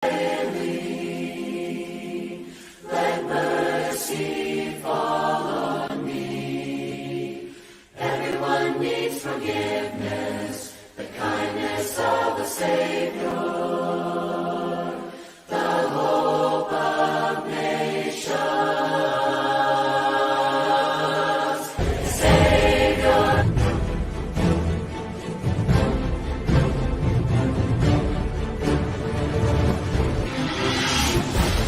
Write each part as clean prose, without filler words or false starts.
Let mercy fall on me. Everyone needs forgiveness, the kindness of the Savior, the hope of nations. Savior.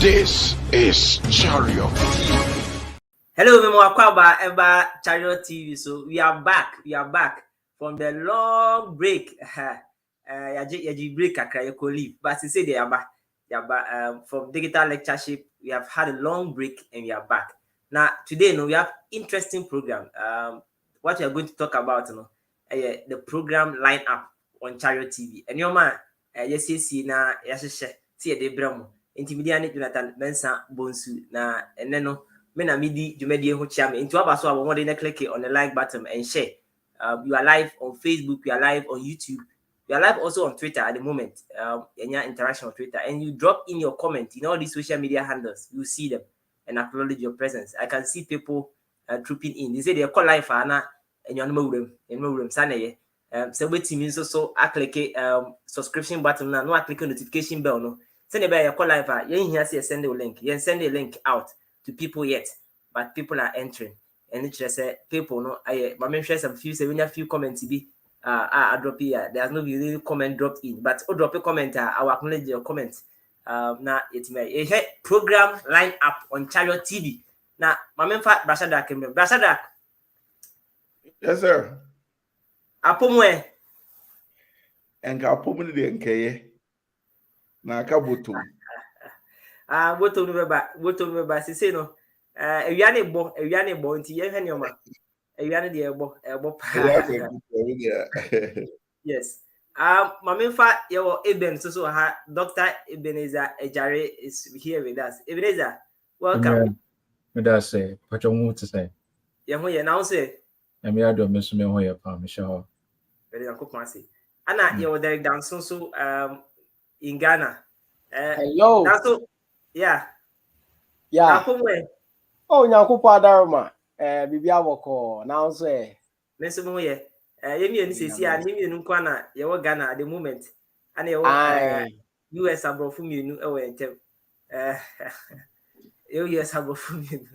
This is Chariot. Hello, Memoakwaba Eba Chariot TV. So we are back. We are back from the long break. Yaji break akra leave. But to say they are back. From digital lectureship. We have had a long break and we are back. Now today, we have interesting program. What we are going to talk about, the program lineup on Chariot TV. And your man, yes, na yashe see the bramo. Intimidiani Jonathan Bensa Bonsu na eneno. Me na midi jumedi ho chia me. Into aba so abo mo click on the like button and share. You are live on Facebook, we are live on YouTube. We are live also on Twitter at the moment. Any interaction on Twitter, and you drop in your comment in all these social media handles. You see them and acknowledge your presence. I can see people trooping in. They say they call live ana and you know room sane. So waiting so I click subscription button now. No, I click notification bell no. Send a call live. You here see send a link. You send a link out to people yet, but people are entering. And it just say people no. But make sure some few say when you have few comments be I drop here. There's no really comment dropped in, but drop a comment. I will acknowledge your comment. Now it's me. Program line up on Chariot TV. Now, my main fact, Brashadak, Brashadak. Yes, sir. Apomwe. Enka apomwe de nkeye. Na aka botom. Botom no ba sise no. Ewiane bo nti ye hwe ne oma. Ewiane de ebo pa. Yes. My main fact, your Eben so ha Dr. Ebenezer Ejare is here with us. Ebenezer, welcome. Me da say, pachomu to say. Ye ho ye now say. And me ado me so me ho ye pa me sure. Very good say. Ana ye Derek Danson so in Ghana. Hello. So yeah. Apomwe. Oh, nyakupo adaroma. Bibi awoko now say. Me so mo ye. Yemi ni sesi a ni mienu kwa na ye wo Ghana at the moment. Ana ye wo US abrofu mienu e wo entem. US abrofu mienu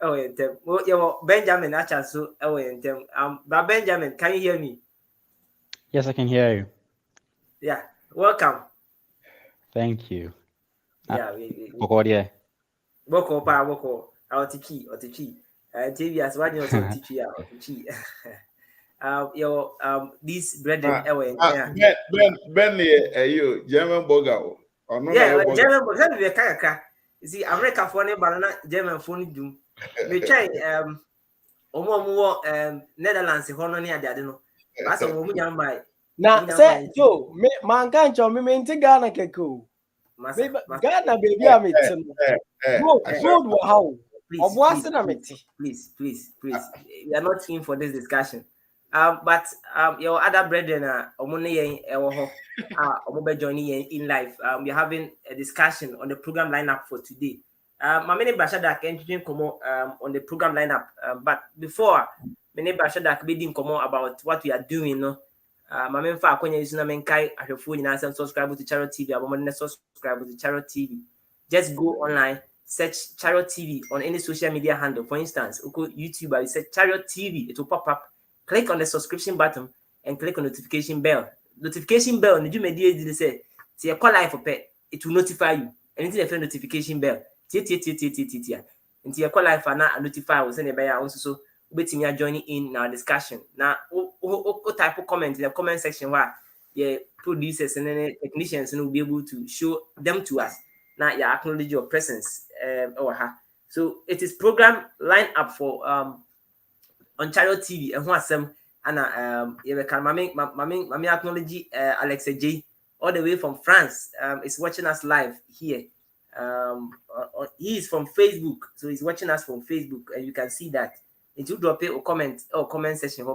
e wo entem. Ye wo Benjamin acha so e wo entem. But Benjamin, can you hear me? Yes, I can hear you. Yeah. Welcome. Thank you. Yeah, Boko. Otichi. TV as one year Otichi. This brethren Ben you German burger. Yeah, German burger be kaka. You see, America for ne banana German phone dum. Me try omo Netherlands hono ne ade no. Ba so omo nyam bai. Na say Joe, me man kan cho me mente Ghana keko. Ghana baby am it. Food wo how. Please. We are not in for this discussion. But your other brethren joining in live. We are having a discussion on the program lineup for today. My name is Brashadak entering on the program lineup. But before my name is Brashadak bidding about what we are doing. My main fa akonya is na menkai ahwefo nyina subscribe to Chariot TV. Abomone subscribe to Chariot TV. Just go online, search Chariot TV on any social media handle. For instance, YouTube, you search Chariot TV, it will pop up. Click on the subscription button and click on notification bell. Notification bell, you may say, you call live for pet, it will notify you. Anything if notification bell, until you call live for now and notify will send a buyer also so waiting you joining in our discussion. Now, type of comment in the comment section where the producers and then technicians will be able to show them to us. Now you acknowledge your presence over her. So it is program line up for on Chariot TV and what's and you can mami acknowledge Alexa J all the way from France is watching us live here. He is from Facebook, so he's watching us from Facebook, and you can see that. If you drop it or comment section,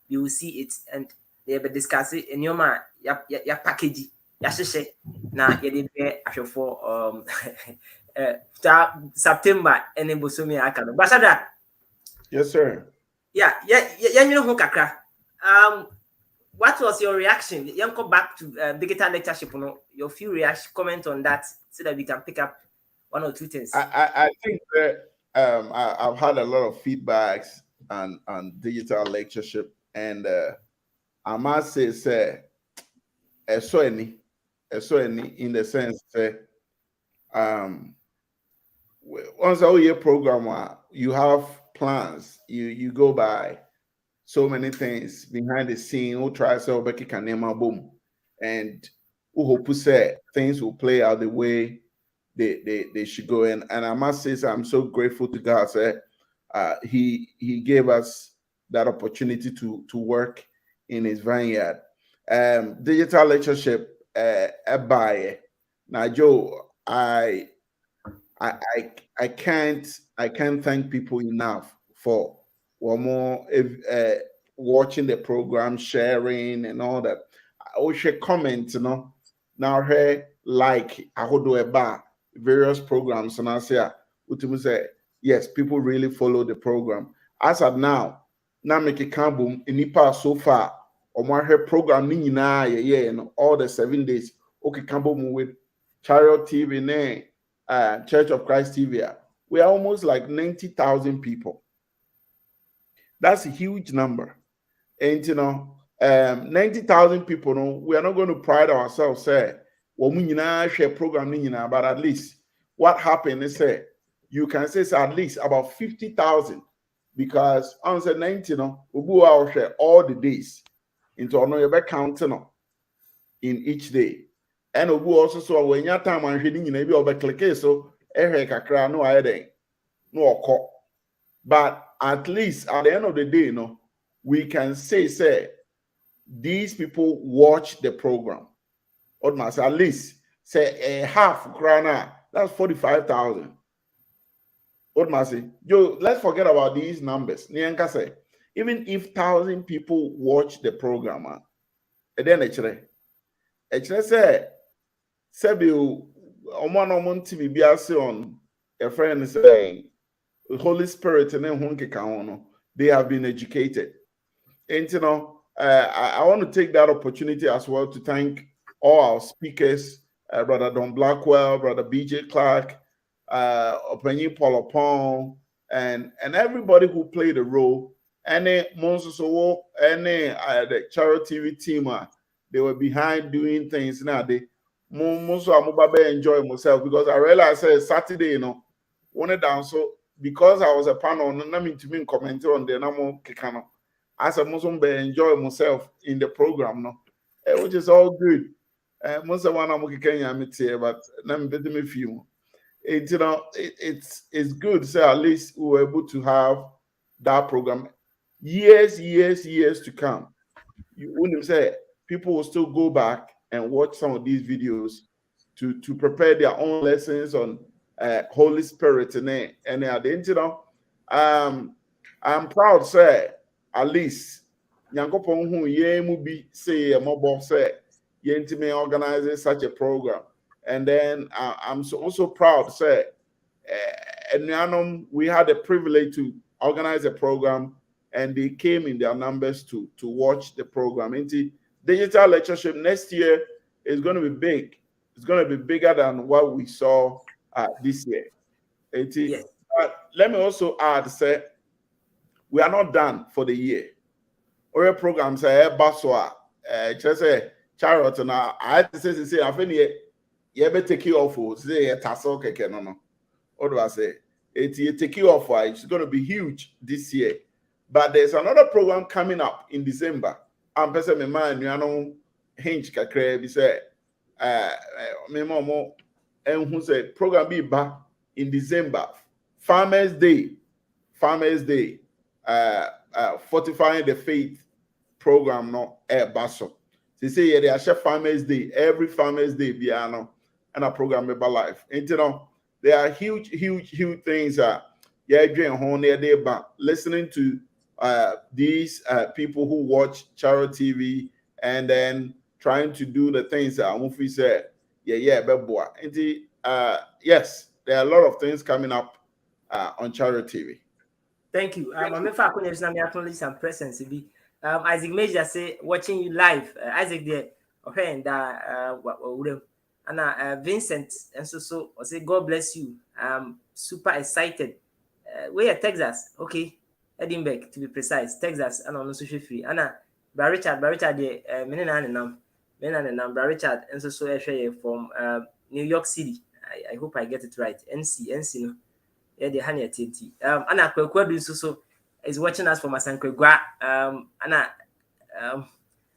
you will see it, and they will discuss it in your package. yɛahyehyɛ na yɛde bɛ for September ɛne bosomi a aka no. Basada. Yes, sir. Yeah, ho kakra. What was your reaction? You go back to digital lectureship, your few reaction comment on that so that we can pick up one or two things. I think that I've had a lot of feedbacks on digital lectureship, and I must say, I saw any in the sense that once a year program, you have plans, you go by so many things behind the scene. Who try to Becky Kanema boom, and who hope to say things will play out the way they should go. And I must say, I'm so grateful to God that He gave us that opportunity to work in His vineyard. Digital lectureship, by now, Joe, I can't thank people enough for one more watching the program, sharing and all that. I wish comment, now here like I would do about various programs, and I say, yes, people really follow the program. As of now make a boom in Nipa so far or my program all the 7 days. Okay, Campbell with Chariot TV, Church of Christ TV. We are almost like 90,000 people. That's a huge number. And 90,000 people, we are not going to pride ourselves, say, share program, but at least what happened is you can say at least about 50,000, because on the 90, we share all the days into your counting in each day. And we also saw when your time and reading maybe over click so no, but at least at the end of the day, we can say these people watch the program. Almost at least say a half krana, that's 45,000. Joe, let's forget about these numbers. Nianka say, even if 1,000 people watch the program, and then actually say, Sebi, on TV on a friend saying, Holy Spirit and then they have been educated. And I want to take that opportunity as well to thank all our speakers, Brother Don Blackwell, Brother BJ Clark, Openyi Polopon, and everybody who played a role. And the Chariot TV team, they were behind doing things. Now they enjoy myself, because I realized Saturday, one down. So because I was a panel, I mean to me comment on the Namo Kikano. As a Muslim, enjoy myself in the program, which is all good. Most of one I'm okay, but I'm better me few. It's good. So at least we were able to have that program years to come. You wouldn't say people will still go back and watch some of these videos to prepare their own lessons on Holy Spirit and I'm proud, say at least Yankopon who ye be say a mobile say ye organize such a program. And then I'm also proud, say and we had the privilege to organize a program, and they came in their numbers to watch the program. Into digital lectureship next year is going to be big. It's going to be bigger than what we saw this year. Yes. But let me also add, say, we are not done for the year. Our programs are Baswa, just say Chariot, and I had to say, I think you better take you off. Say a tassel, no. What do I say? It take you off. It's going to be huge this year. But there's another program coming up in December. I'm person me man, hinge kakre bi say me momo and who say program be back in December. Farmers Day, fortifying the faith program no basso. They say they are Farmers Day, every Farmers Day biano and a program about life. And there are huge things listening to these people who watch Chariot TV and then trying to do the things that Amufi said. Yeah, beboa. Yes, there are a lot of things coming up on Chariot TV. Thank you. I'm acknowledge some presence. Isaac Major say watching you live. Isaac there, okay, and Vincent and so I say God bless you. I'm super excited. We're at Texas, okay, Edinburgh to be precise, Texas, and on social free. Anna, Richard, the Richard, and so from New York City. I hope I get it right. NC, no. Yeah, the honey at Anna Kwekwedu so is watching us from Asankwegwa. Anna,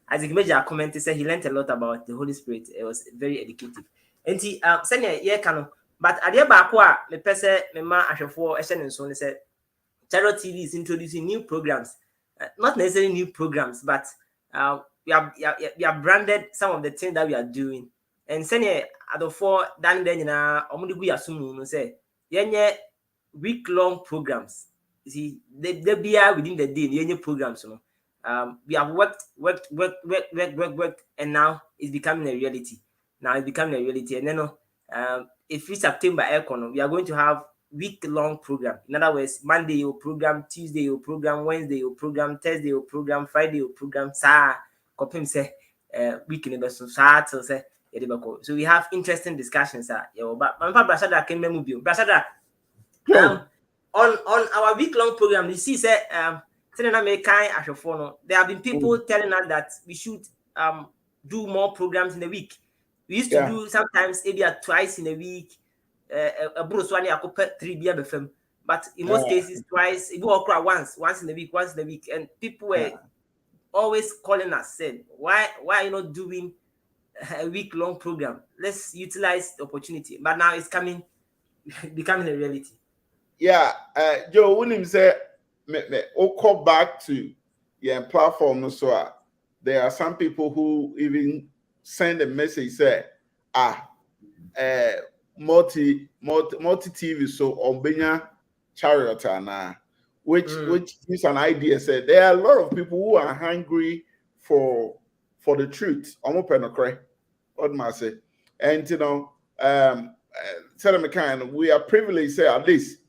Isaac Major commented, said he learned a lot about the Holy Spirit. It was very educative. And he senior year cano, but at the back, the person, the man, Ashafo, Eshen, and so on, said, Chariot TV is introducing new programs, not necessarily new programs, but we have branded some of the things that we are doing. And senior at the four, Dan Denina, Omudigu Yasumu, say, yeah, week-long programs. You see, they be within the day, the programs, you know. We have worked, and now it's becoming a reality. And then, if it's September Aircon, we are going to have week-long program. In other words, Monday your program, Tuesday your program, Wednesday your program, Thursday your program, Friday your program. Say, week in the say. So we have interesting discussions. But Brashada came Brashada. On our week-long program, you see, there have been people telling us that we should do more programs in a week. We used to do sometimes maybe twice in a week. But in most cases, twice. It will occur once in a week, and people were always calling us, said, "Why are you not doing a week-long program? Let's utilize the opportunity." But now it's becoming a reality. Yeah, Joe William said, "I'll call back to platform." So there are some people who even send a message say, multi TV so on Benya Chariot which is an idea. Said there are a lot of people who are hungry for the truth. What must I say? And you know, we are privileged. Say at least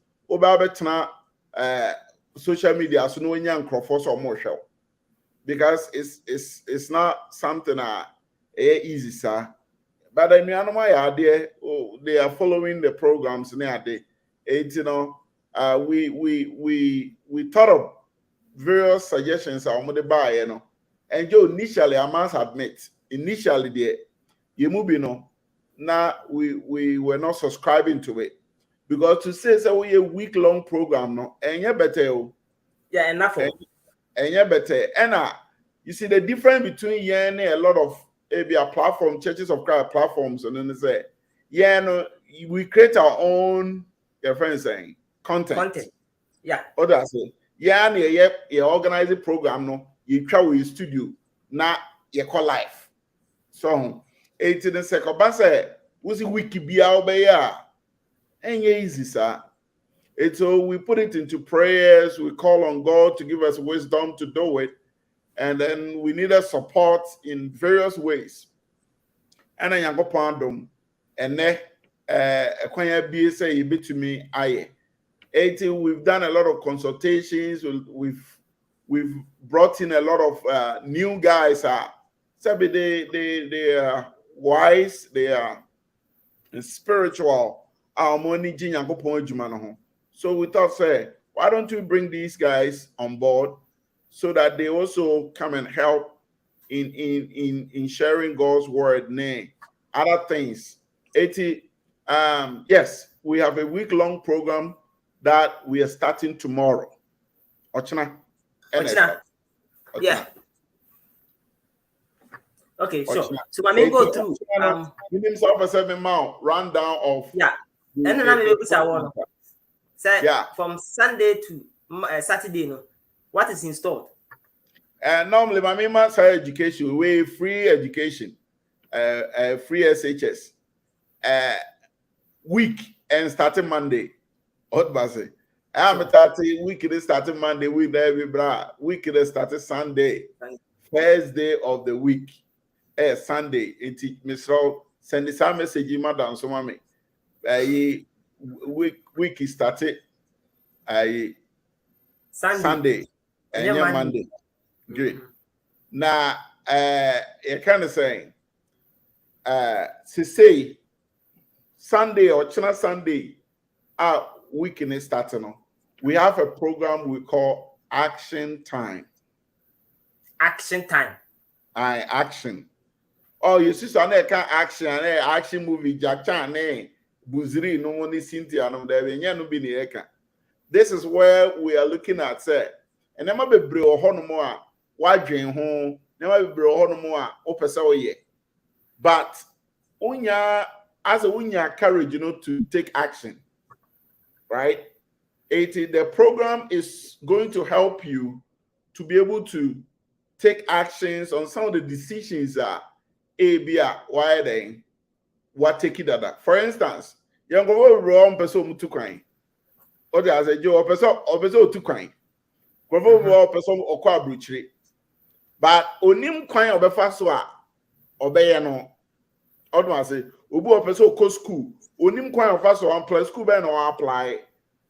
social media so no young or more show because it's not something easy, sir. But then they are following the programs nowadays. You know, we thought of various suggestions on the buy, you know. And Joe, initially, I must admit, now we were not subscribing to it because to say so we a week-long program, no, and you better, yeah, enough, and you better, and you see the difference between a lot of platform churches of Christ platforms, and then they say, no, we create our own, your friends saying content, yeah. Others say, you organize a program, no, you travel your studio, not you call life. So, 18 second, but say, what's the wiki be out there? And easy, sir. So we put it into prayers, we call on God to give us wisdom to do it, and then we needed support in various ways. And I go pandom, and then Kwanya be say you bit to me, we've done a lot of consultations, we've brought in a lot of new guys. They are wise, they are spiritual. So we thought, say, why don't we bring these guys on board so that they also come and help in sharing God's word, other things. Yes, we have a week-long program that we are starting tomorrow. Ochina. Yeah. Okay, sure. So I may go through. Rundown of and then I'm from Sunday to Saturday. No, what is installed? Normally, my main side education, we free education, free SHS, week and starting Monday. What was it? I'm starting week is starting Monday. Week is starting Sunday, first day of the week. Sunday. Mr. Send this message madam so mama. Week is started. Sunday. And Monday. Great. Now, you kind of saying, to say Sunday or China Sunday, our weekend is starting. We have a program we call Action Time. Action Time. Action. Oh, you see, so action movie, Jack Chan, Buziri, no one is Cynthia, no, there no be the eka. This is where we are looking at, say, and there might be bro honomoa, why drain home, there might be bro honomoa, opesa ye. But unya as a unya courage, to take action, right? The program is going to help you to be able to take actions on some of the decisions that why they what take it that. For instance, young go wrong person to crying. Or there's a job person to crying. Go wrong person or qua breachery. But onim crying or befaswa obey no. Or say, Ubu person co school. Onim crying fast or apply school ban or apply.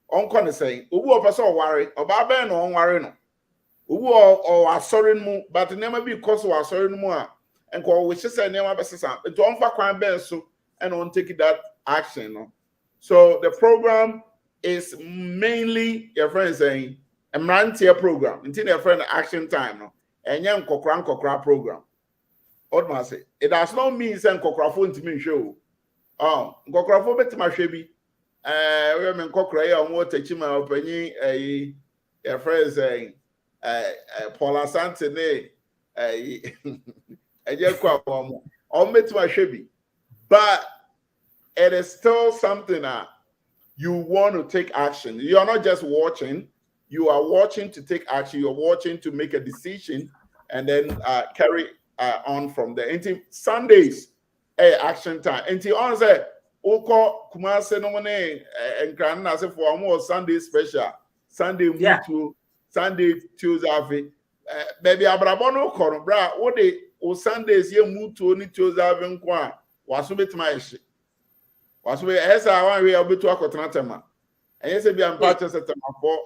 On kind of saying, Ubu person worry or baben or worry no. Ubu or sorry mu, but never be cause or sorry more. And call which is a name of a system. It's on for crime bensu and on taking that action. No? So the program is mainly your friend saying a man-tier program. Until your friend action time. No? And young kokra program. What must say? It does not mean send kokra phone to me show. Kokra phone bet my shabby. Women kokra on what teaching my opinion. Your friend saying Paula Santene. But it is still something that you want to take action. You are not just watching, you are watching to take action, you're watching to make a decision and then carry on from there. Until Sundays, action time. Until on say, Oko Kumase no money and Grana say for more Sunday special, Sunday mutual, Sunday Tuesday. Baby Abrabono Corobra, what they o Sundays ye move to only Tuesday having kwa was bit my shit. Was we as I want we are bit to Akotratema. And yes, be am patches at for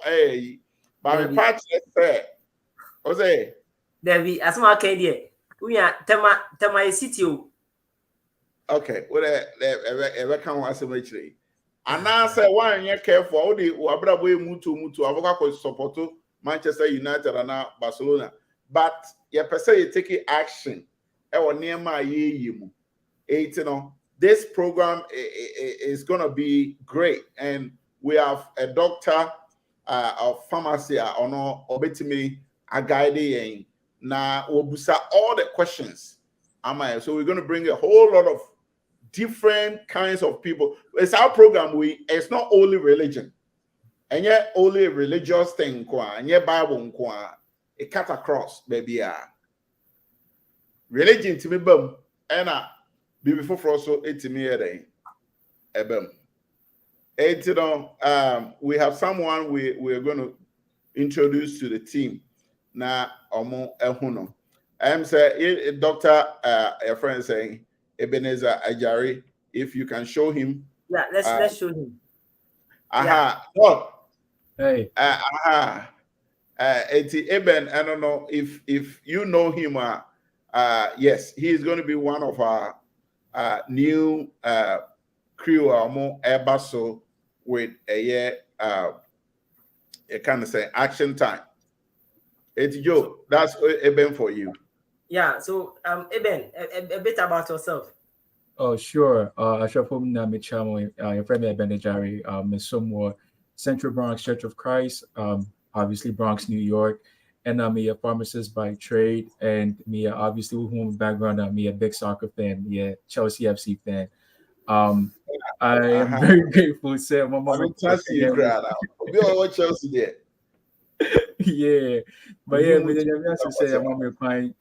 but my patch say, Jose. There be as much idea. We are tema city. Okay, what ever can was a mutually. And now say one year careful, all the Wabrabo mutu, Avoca support Manchester United and now Barcelona. But you per se you take action. This program is going to be great. And we have a doctor of pharmacy or obetimi a guide now obusa all the questions. So we're going to bring a whole lot of different kinds of people. It's our program. It's not only religion. And yet only religious thing, and yet Bible, it cut across, baby. Religion to me, boom, and be before for also 80 me a boom. We have someone we are going to introduce to the team now. Omo Ehuno. I'm saying, Doctor, a friend saying Ebenezer Ajari, if you can show him. Yeah, let's show him. Aha, yeah. Hey. Eben, I don't know if you know him. Yes, he is going to be one of our new crew, more Airbuso with a year. Kind of say action time. It's Joe. That's Eben for you. Yeah. So Eben, a bit about yourself. Oh, sure. Ashafum na michamo, your friend Eben Ajari, Misomo, Central Bronx Church of Christ, obviously Bronx, New York, and I'm a pharmacist by trade, and me obviously with home background, I'm a big soccer fan, Chelsea FC fan. I am very grateful. Say, my mom. Chelsea there. Yeah, but yeah, but then you have to say, I'm on my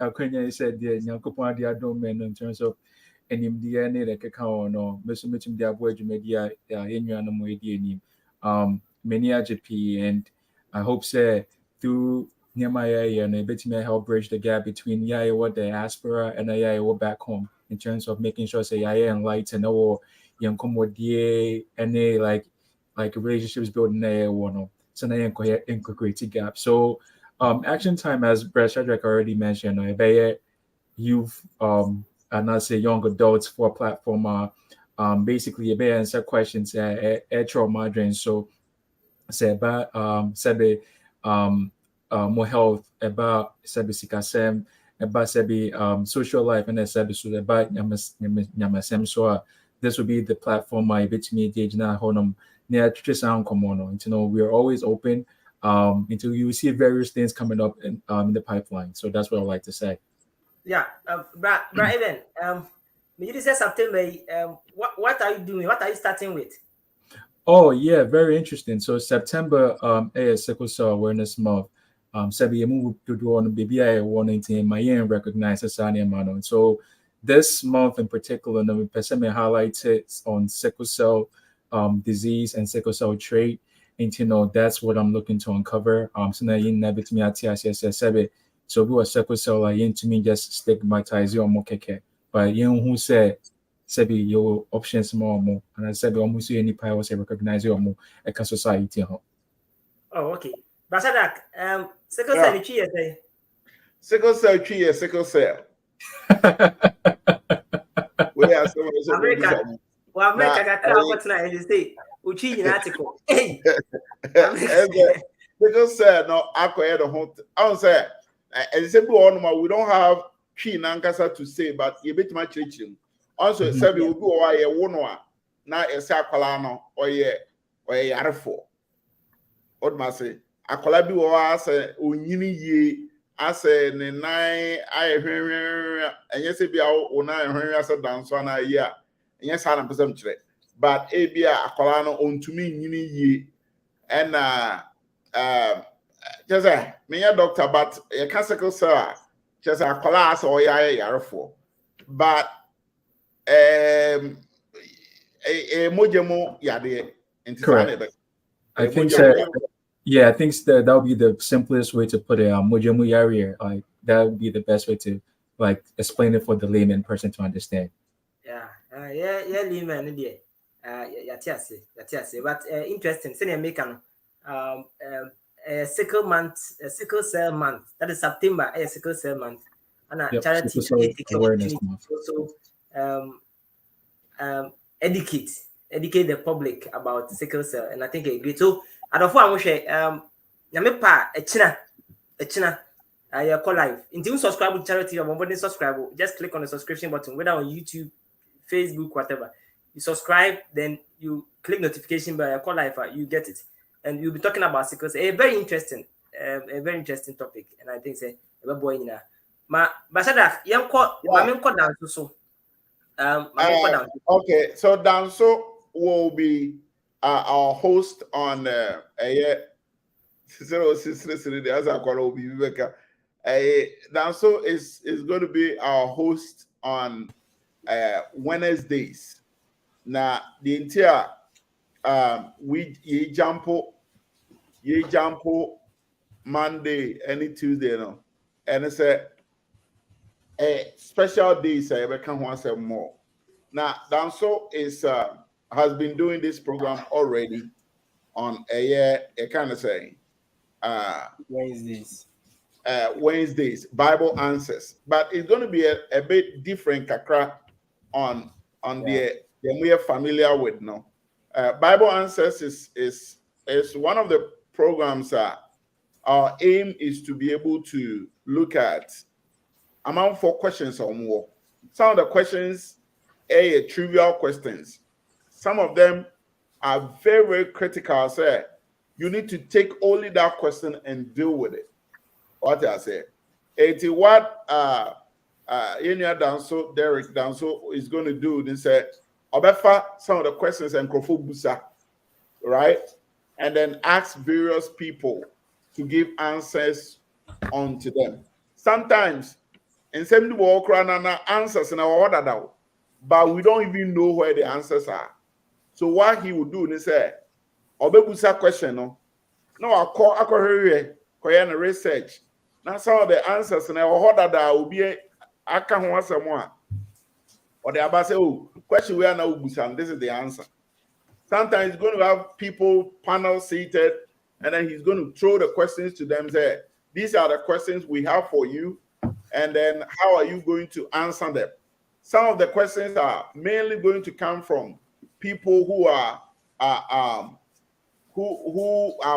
I said, yeah, Nyankopon, I don't mean in terms of any DNA like a cow no, Mr. Dia Boy Media, many AJP, and I hope say through near my area and a bit may help bridge the gap between Iowa diaspora and Iowa back home in terms of making sure say and light and or young comodie and like relationships building there one so now integrated gap. So action time, as Brad Shadrack already mentioned, youth and I say young adults for a platform basically you may answer questions at your margin. So say about more health about sikasem about social life and so about nyamasem. So this will be the platform my bit me na honum near sound common. You know, we are always open until you see various things coming up in the pipeline. So that's what I like to say. Yeah, Brian, you said September. What are you doing? What are you starting with? Oh yeah, very interesting. So September is Sickle Cell Awareness Month. Sabi move to do on BBI 119 my recognize Asani Amano. So this month in particular, the person highlighted on sickle cell disease and sickle cell trait. And you know that's what I'm looking to uncover. So now you never to me at TSS. So we were sickle cell like into me just stigmatize you more keke. But you know who said Sebi your options more and I said almost any power say recognize you more a society. Oh, okay. Basadak, sickle cell tree is sickle cell tree is sickle cell. We are so America. Well, America got what's not in the state. Uchi in article. Hey, sickle cell no acquire the whole. I don't say. As we don't have tree nankasa to say, but you bit my churching. Also, Sabi will go away a one now a sacolano or ye yarfo. What must say? A colabi was a unini ye as a nine I hear and yes, be out when I hear as a dance one a year. And yes, I am presumptuous. But a be a colano on to me ye and just me a doctor, but a classical sir, just a class or yarfo. But a mojamo yade. Correct. I think so. Yeah, I think that would be the simplest way to put it. Mojamo yari, like that would be the best way to like explain it for the layman person to understand. Yeah, layman, but interesting. Say American, sickle cell month. That is September. Sickle cell month, and charity awareness month. Also, educate the public about sickle cell, and I think I agree. So, I don't know Yamepa a china. I call live. Until you subscribe to charity, or subscribe, just click on the subscription button, whether on YouTube, Facebook, whatever. You subscribe, then you click notification bell. I call live, you get it. And we'll be talking about sickle cell. A very interesting topic, and I think say a boy in there. Basada, young call, down so. Okay, so Danso will be our host on Danso is going to be our host on Wednesdays. Now the entire we ye jumpo Monday any Tuesday no, and it's a special day. Say we can once more. Now Danso is has been doing this program already on a kind of saying Wednesdays Bible answers, but it's going to be a bit different kakra on the we are familiar with now. Bible answers is one of the programs our aim is to be able to look at amount 4 questions or more. Some of the questions are trivial questions. Some of them are very, very critical. Say you need to take only that question and deal with it. What I say, it's what Derek Danso is going to do. They say, Obefa some of the questions and Busa, right? And then ask various people to give answers onto them. Sometimes, in some walk around answers in our order, but we don't even know where the answers are. So what he would do is say, Obebusa question, no, I call koye research. Now some of the answers na order that will be aka ho asemo a or the about say, oh, question where now and this is the answer. Sometimes he's going to have people panel seated, and then he's going to throw the questions to them. Say, these are the questions we have for you, and then how are you going to answer them? Some of the questions are mainly going to come from people who are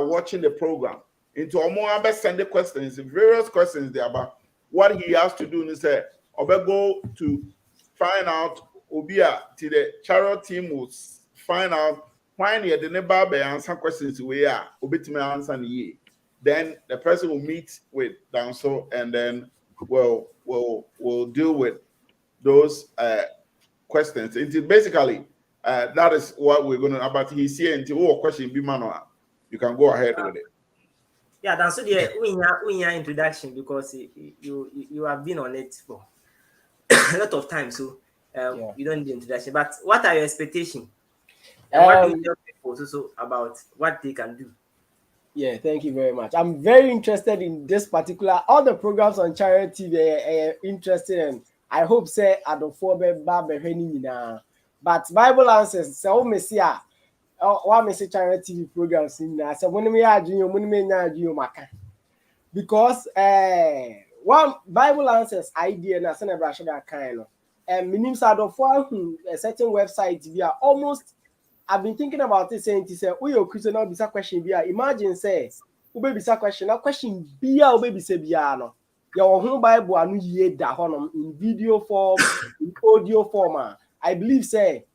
watching the program. Into Omo send the questions, various questions there about what he has to do. And say, go to find out. Obia to the Chariot team will find out why the neighbor answer questions we are obitime answer ye. Then the person will meet with Danso and then we'll deal with those questions. It basically that is what we're going to about. He's here until question be manual. You can go ahead with it. Yeah, that's the introduction because you have been on it for a lot of time, so you don't need the introduction. But what are your expectations? And what do you tell people also about what they can do? Yeah, thank you very much. I'm very interested in this particular. All the programs on Chariot TV are interesting, and I hope say but Bible answers. So me see what me say Chariot TV programs in there. So when me maka because one Bible answers idea na se na bra shoga kind no. Minim sa do for a certain website we are almost. I've been thinking about it saying to say, "Oh, your Christian now bisa question bia." Imagine say, "Ube bisa question now question bia ube bisa bia no." Your whole Bible anu ye da honom in video form, in audio form. I believe say,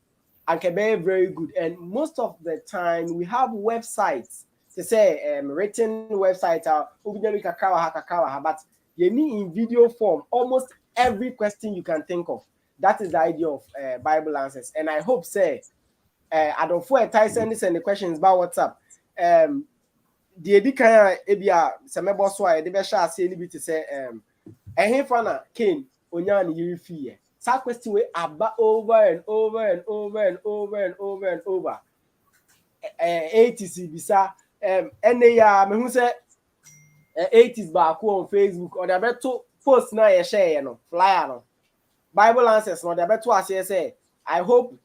and can be very good. And most of the time we have websites to say written websites are but you need in video form almost every question you can think of. That is the idea of Bible answers, and I hope say. I don't for Tyson this and the questions about WhatsApp. The edikaya ebia semebo so a de be sha ase ni bi to say ehifana Cain onyan yiri fie. Sa question we aba over and over and over and over and over and over. 80s bisa ene ya me hu say 80s ba ko on Facebook or the beto post na ye share no flyer no. Bible answers no the beto ase say I hope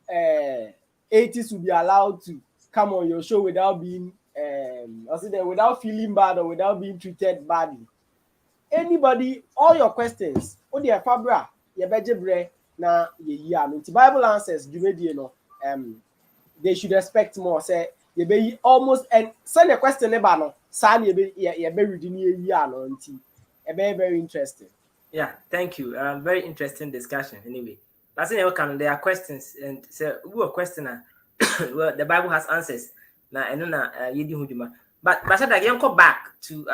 80s will be allowed to come on your show without being without feeling bad or without being treated badly. Anybody, all your questions, dear Fabra, your bejebre na ye Bible answers, they should expect more. Say you be almost and send a question about no, san you be reading very interesting. Yeah, thank you. Very interesting discussion. Anyway. There are questions and say who a questioner. Well, the Bible has answers. Now I know na but I can go back to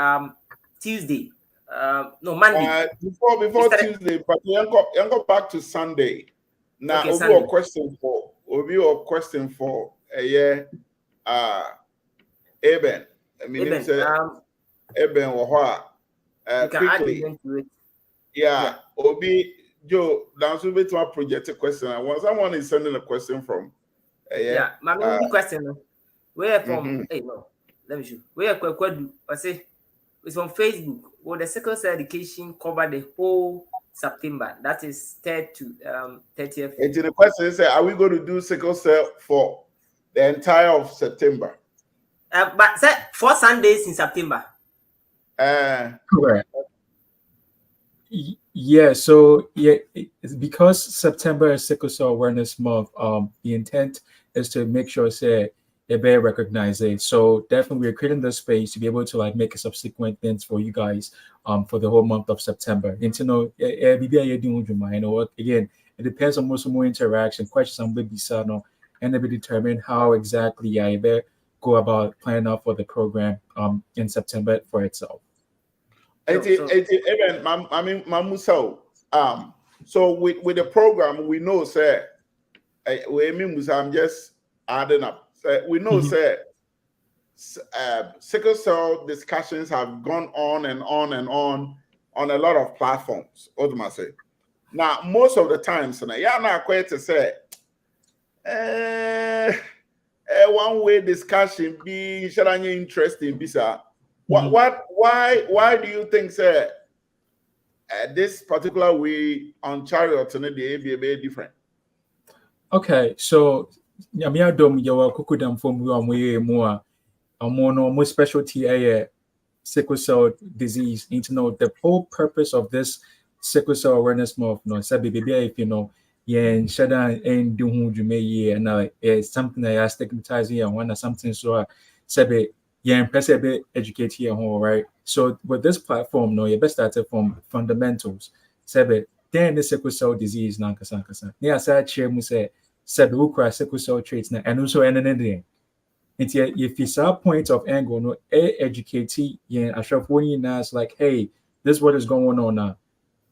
Tuesday. No Monday. Before Tuesday, but you go back to Sunday. Now okay, Sunday. A question for a year. Eben. I mean, Eben or quickly. Yeah, Obi. Joe, that's a bit more projected question. Someone is sending a question from. My question. Where from? Hey, no, let me show. Where Kwadu? I say it's from Facebook. Will the sickle cell education cover the whole September? That is 3rd to 30th. And the question is, are we going to do sickle cell for the entire of September? But say 4 Sundays in September. Correct. Yeah, so it's because September is Sickle Cell Awareness Month. The intent is to make sure say they recognize it. So definitely we're creating this space to be able to like make a subsequent things for you guys for the whole month of September. And to know again, it depends on most more interaction, questions and and they determine how exactly I go about planning out for the program in September for itself. So with the program, we know, sir, I'm just adding up. We know, sir, sickle cell discussions have gone on and on and on a lot of platforms. Now, most of the times, yeah, not quite to say, one way discussion be interesting, bisa. Why do you think, sir, this particular way on Chariot today be a bit different? Okay, so Yamia Dom Yawa Kukudam from more no specialty sickle cell disease. Need to know the whole purpose of this sickle cell awareness month. No, sabi baby, if you know, yeah, shada and do who you may yeah, and it's something that I stigmatize here and one something so sabi yeah, impressive educate here home, right? So with this platform, no, you best started from fundamentals. Sabi then the sickle cell disease nankasa. Yeah, I share mu say sabi ukra sickle cell traits na and also anything. If it's a point of angle, no, educate yeah, as like, hey, this is what is going on now.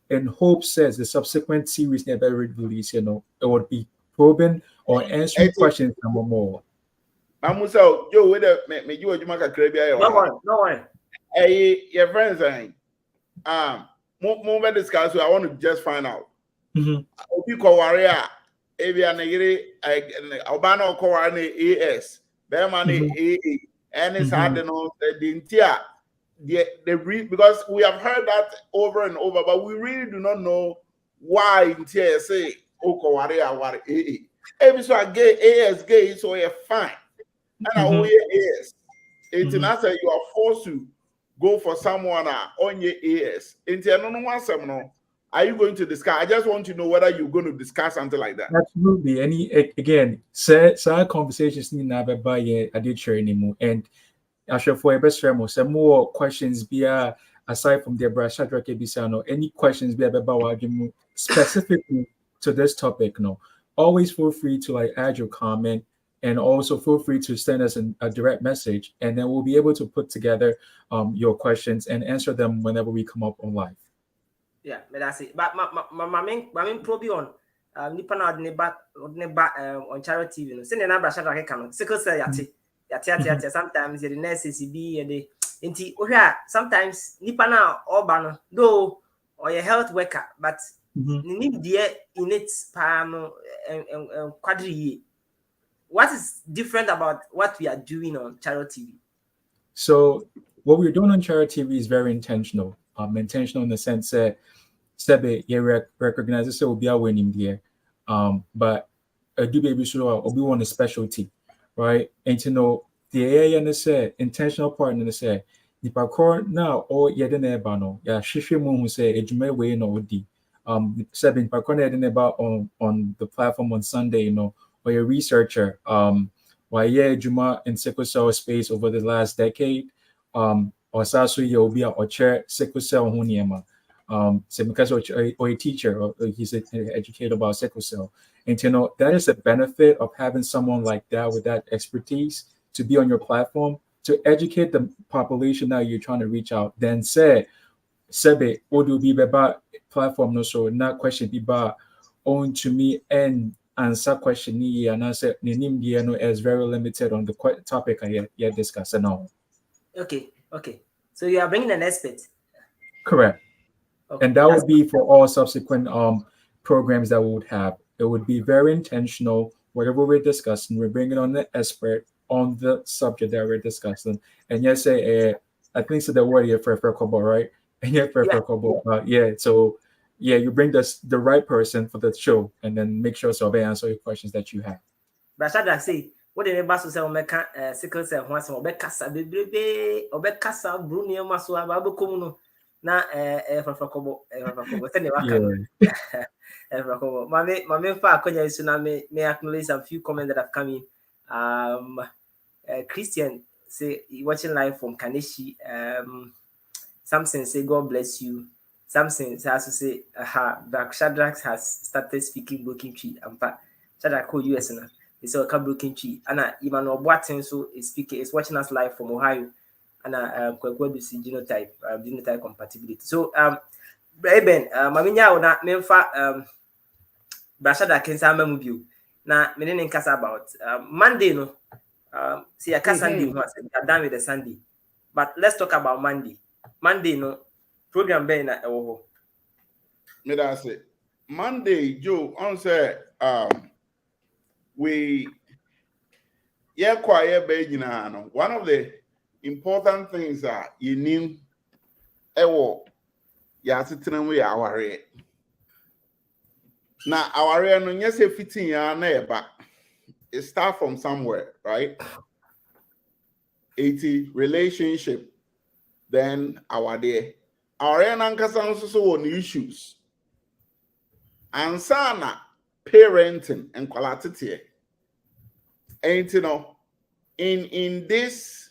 And Hope says the subsequent series never release, it would be probing or answering questions number more. I'm so Joe with me you Jamaica Caribbean. No worry. Hey, your friends saying, more discuss. I want to just find out. Obi Kowaria, Avia Negri, Albano Kowane AS. Berman AA, and it's hard to know the entire because we have heard that over and over, but we really do not know why entire say Okowarea what AA. Every so gay AS gay, so you're fine. And I wear AS. It's not that you are forced to go for someone on your AS. Are you going to discuss? I just want to know whether you're going to discuss something like that. Absolutely. Again, side conversations need never buy I did share anymore. And I should for a best friend some more questions be aside from the Shadrach Ebisano, any questions be about specifically to this topic. No, always feel free to like add your comment and also feel free to send us a direct message, and then we'll be able to put together your questions and answer them whenever we come up on live. Yeah, but that's it. But my main probe on nipa na ne ba on Charity TV no. Say na bra Shadrach kan sickle cell yate sometimes the nurses be the nti ohwa sometimes nipa na oba no though or a health worker but ni dey in it pa no quadri. What is different about what we are doing on Charity TV? So what we're doing on Charity TV is very intentional. Intentional in the sense that Sebe recognizes so be winning there. But I do baby so we want a specialty, right? And to know the area and say intentional part and say the parkour now or yedene bano, yeah, shishi who say ejume way no di. Sebe parkour about on the platform on Sunday, or a researcher, why yeah, Juma in sickle cell space over the last decade, or Sasu Yobia or chair sickle cell huniema. So because or a teacher or he's an educator about sickle cell. And that is a benefit of having someone like that with that expertise to be on your platform to educate the population that you're trying to reach out. Then say Sebe Odu be about platform no so not question be about own to me and answer question and answer is very limited on the topic I discuss and all. Okay. So you are bringing an expert. Correct. Okay. And that would be for all subsequent programs that we would have. It would be very intentional. Whatever we're discussing, we're bringing on the expert on the subject that we're discussing. And yes, I think so the word here for Kobo, right? And for Kobo. So you bring the right person for the show and then make sure so they answer your questions that you have. But I say what the neighbors say Omeka sickle cell once Obekasa baby Obekasa Brunia Maso Ababu Komuno na for Kobo my main fa akonya isu na may acknowledge a few comments that have come in. Christian say watching live from Kaneshi. Samson say God bless you. Samson has to say Shadrach has started speaking broken tree. Shadrach called US now. It's a broken tree. And Emmanuel Boateng so is watching us live from Ohio. And Kwekwedusi genotype compatibility. So Eben, Maminya ona memfa Shadrach kensa mamubiu. Na menene nkasa about Monday no. See I Sunday we are done with the Sunday. But let's talk about Monday. Monday no program be na ewo. Me da say Monday Joe on say we quiet be nyina no. One of the important things are you need ewo ya sitting we our now our no yes fitting ya na eba. It start from somewhere, right? 80 relationship, then our day. Our ankasa also on issues. And sana parenting and quality. And you know, in this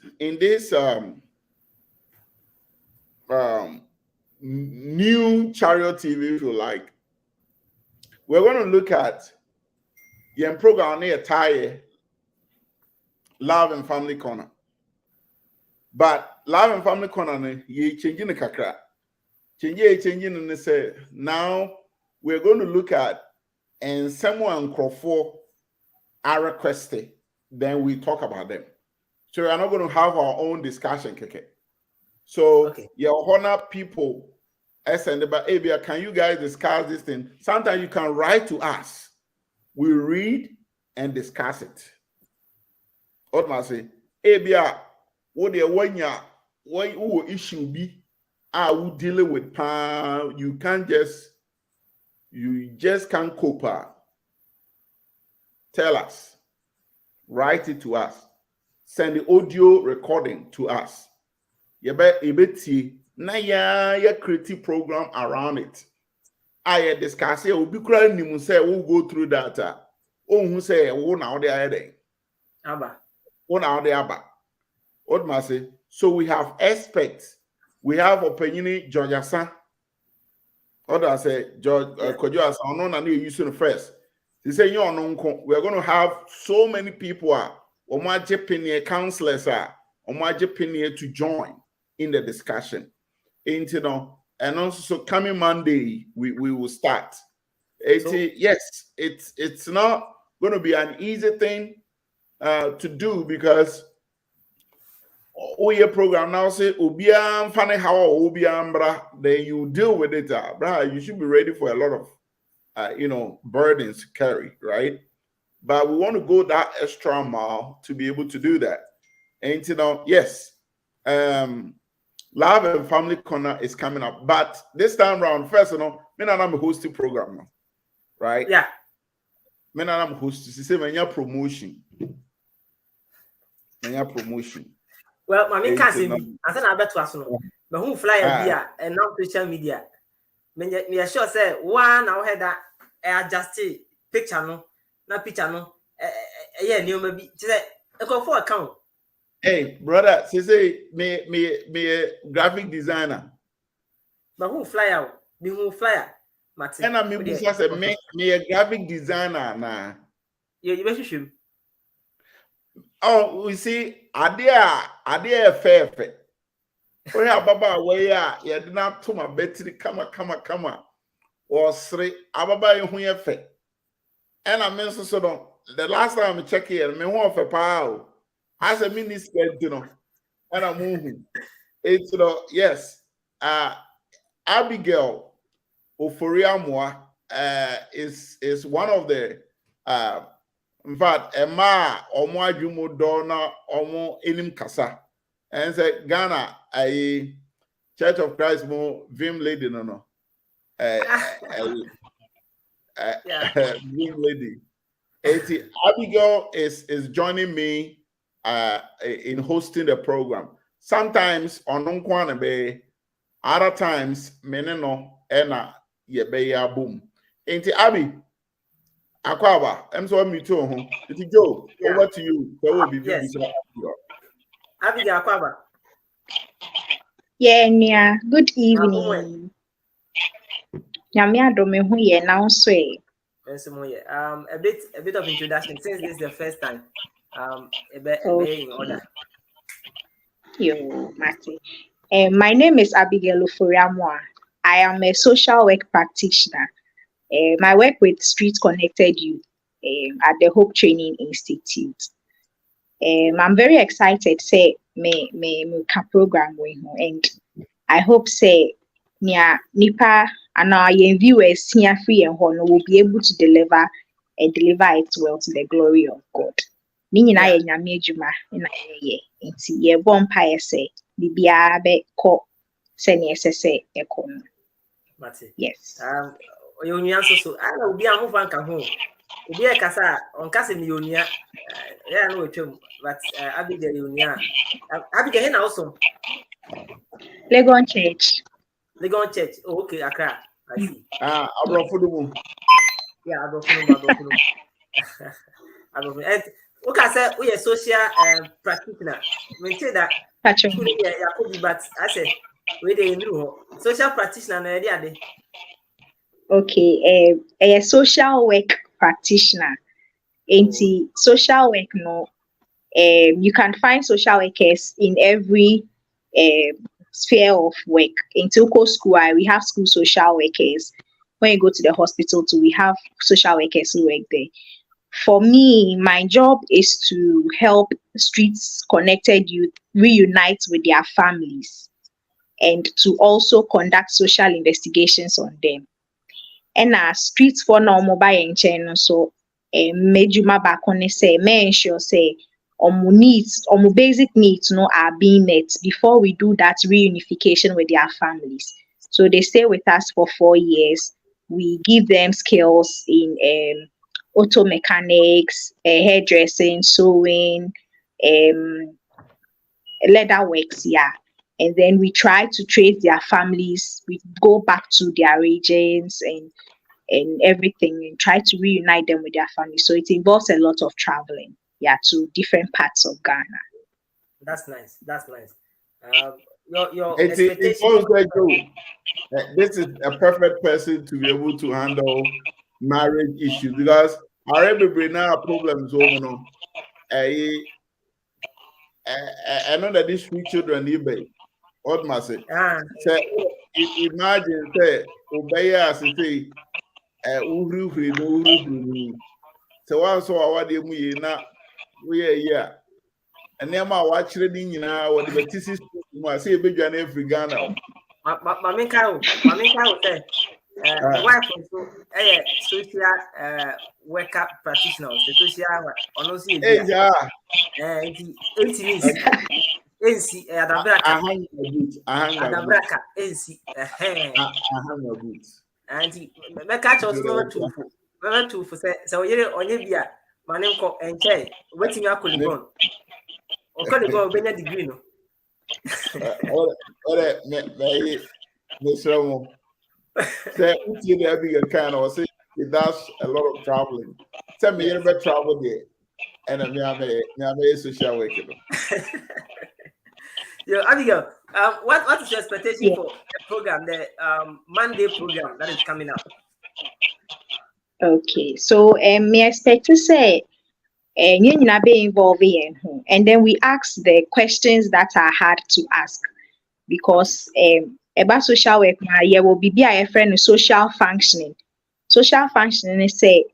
new Chariot TV, if you like, we're going to look at your program near Thai Love and Family Corner. But Love and Family Corner, you changing the kakra. Changing and say now we're going to look at and someone Crawford are requested, then we talk about them. So we are not going to have our own discussion, Keke. So Okay. your honor people, SN about ABA, can you guys discuss this thing? Sometimes you can write to us. We read and discuss it. What must I say? ABA, what the what issue be? I will deal with you just can't cope. Tell us. Write it to us. Send the audio recording to us. You bet na ya creative program around it. I discuss it. We'll be crying him say we'll go through that. Who say now they are there. Abba. Now they are. What must say? So we have experts. We have opinion Georgia San. What I say, George Kojo San, no, na you using first. They say you we are going to have so many people counselors to join in the discussion. And you know, and also so coming Monday we will start. Yes, it's not going to be an easy thing to do because your program now say Obiam funny how Obiambra, then you deal with it. You should be ready for a lot of burdens to carry, right? But we want to go that extra mile to be able to do that. And you know, yes, Love and Family Corner is coming up, but this time around, first, I'm a hosting program now, right? Yeah. I'm hosting. She said, "Many promotion." Well, I can't say I said I bet to us no. But who fly a beer and now social media. Me sure say one now had that adjust picture no, na picture no. Yeah, new maybe. She said I go for account. Hey, brother, she say me graphic designer. But who fly out? The who flyer? Martin. And I mean, say me a graphic designer na. You better shoot. Oh, we see, idea fair. We have Baba where you did not to my battery, come, or three, Ababa who you fair. And I mean, so the last time I check here, me one for power as a minister, and I'm moving. It's yes, Abigail Oforiamwa is one of the in fact, Emma Omo Adwumo Dona Omo Enim Kasa. And say Ghana, a Church of Christ mo Vim lady no. Vim lady. Abigail is joining me in hosting the program. Sometimes on Unkwana be, other times meneno ena yebeya boom. Ain't Abby? Akwaba, I'm so me too. It's Joe. Over to you. There will be yes. Abigail Akwaba. Yeah, good evening. Yamia dome hu ye now sway. A bit of introduction since this is the first time. A bit in order. Yo, Mati. My name is Abigail Oforiamwa. I am a social work practitioner. I work with Street Connected Youth at the Hope Training Institute. I'm very excited say me program going on, and I hope say nipa and our viewers here free and honor will be able to deliver it well to the glory of God. ne nyinaa yɛ nyame adwuma na yɛyɛ nti yɛbɔ mpaeɛ sɛ biribiara bɛkɔ sɛnea ɛsɛ sɛ ɛkɔ no. Mate. Yes. Oyonia so I know be a move and come home. Be a casa on Casa Mionia. Yeah, I know it, but Abigail Unia. Abigail also. Legon Church. Legon Church. Oh, okay, Accra. I see. I brought for the room. Yeah, I don't know. I don't know. And okay, I said we are social practitioner. We say that. But I said we didn't know social practitioner. No idea. Okay, a social work practitioner. Into social work, no. You can find social workers in every sphere of work. In Tilco School, we have school social workers. When you go to the hospital too, we have social workers who work there. For me, my job is to help streets connected youth reunite with their families and to also conduct social investigations on them. And streets for normal buying channel, so majuma back on say, make sure say needs, basic needs are being met before we do that reunification with their families. So they stay with us for 4 years. We give them skills in auto mechanics, hairdressing, sewing, leather works, and then we try to trace their families. We go back to their regions and everything and try to reunite them with their families. So it involves a lot of traveling, to different parts of Ghana. That's nice. Your This is a perfect person to be able to handle marriage issues because I remember now problems going on. I know that these 3 children eBay. What must say? Imagine say obey as say so one so what do you na we and then my watch reading what the thesis say be every Ghana. Mami Kao say wife also social worker practitioner social honestly adabraka NC and me catch us no too for say oyere onye bia mane nko enche wetin you akoli gon okoli gon obenya degree no Say the kind of say it does a lot of traveling. Tell me you never travel there. And I'm a social worker. Yo, Abigail, what is your expectation for the program, the Monday program that is coming up? Okay, so me expect to say you need be involved in, and then we ask the questions that are hard to ask because about social work, will be a friend of social functioning. Social functioning is say,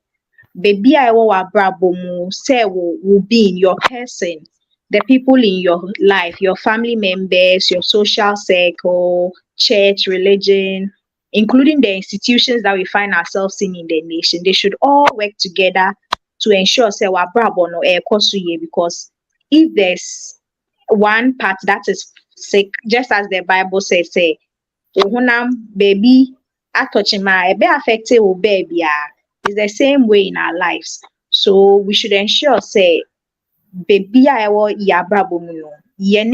baby, I will abrabomu say will be in your person, the people in your life, your family members, your social circle, church, religion, including the institutions that we find ourselves in the nation. They should all work together to ensure say wa brabo no because if there's one part that is sick, just as the Bible says, say, baby, be affected with baby. It's the same way in our lives. So we should ensure say baby I will yabrabo no yen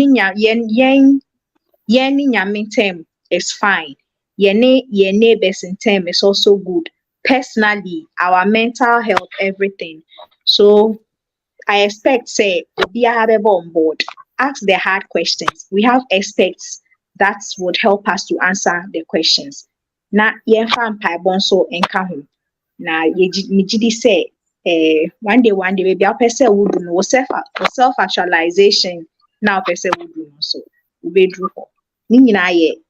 term is fine. Yen neighbors in term is also good. Personally, our mental health, everything. So I expect say be a on board. Ask the hard questions. We have experts that would help us to answer the questions. Na yen fan pai bonso enka ho. Na ye say one day maybe our person would do self actualization. Now person would do so. We do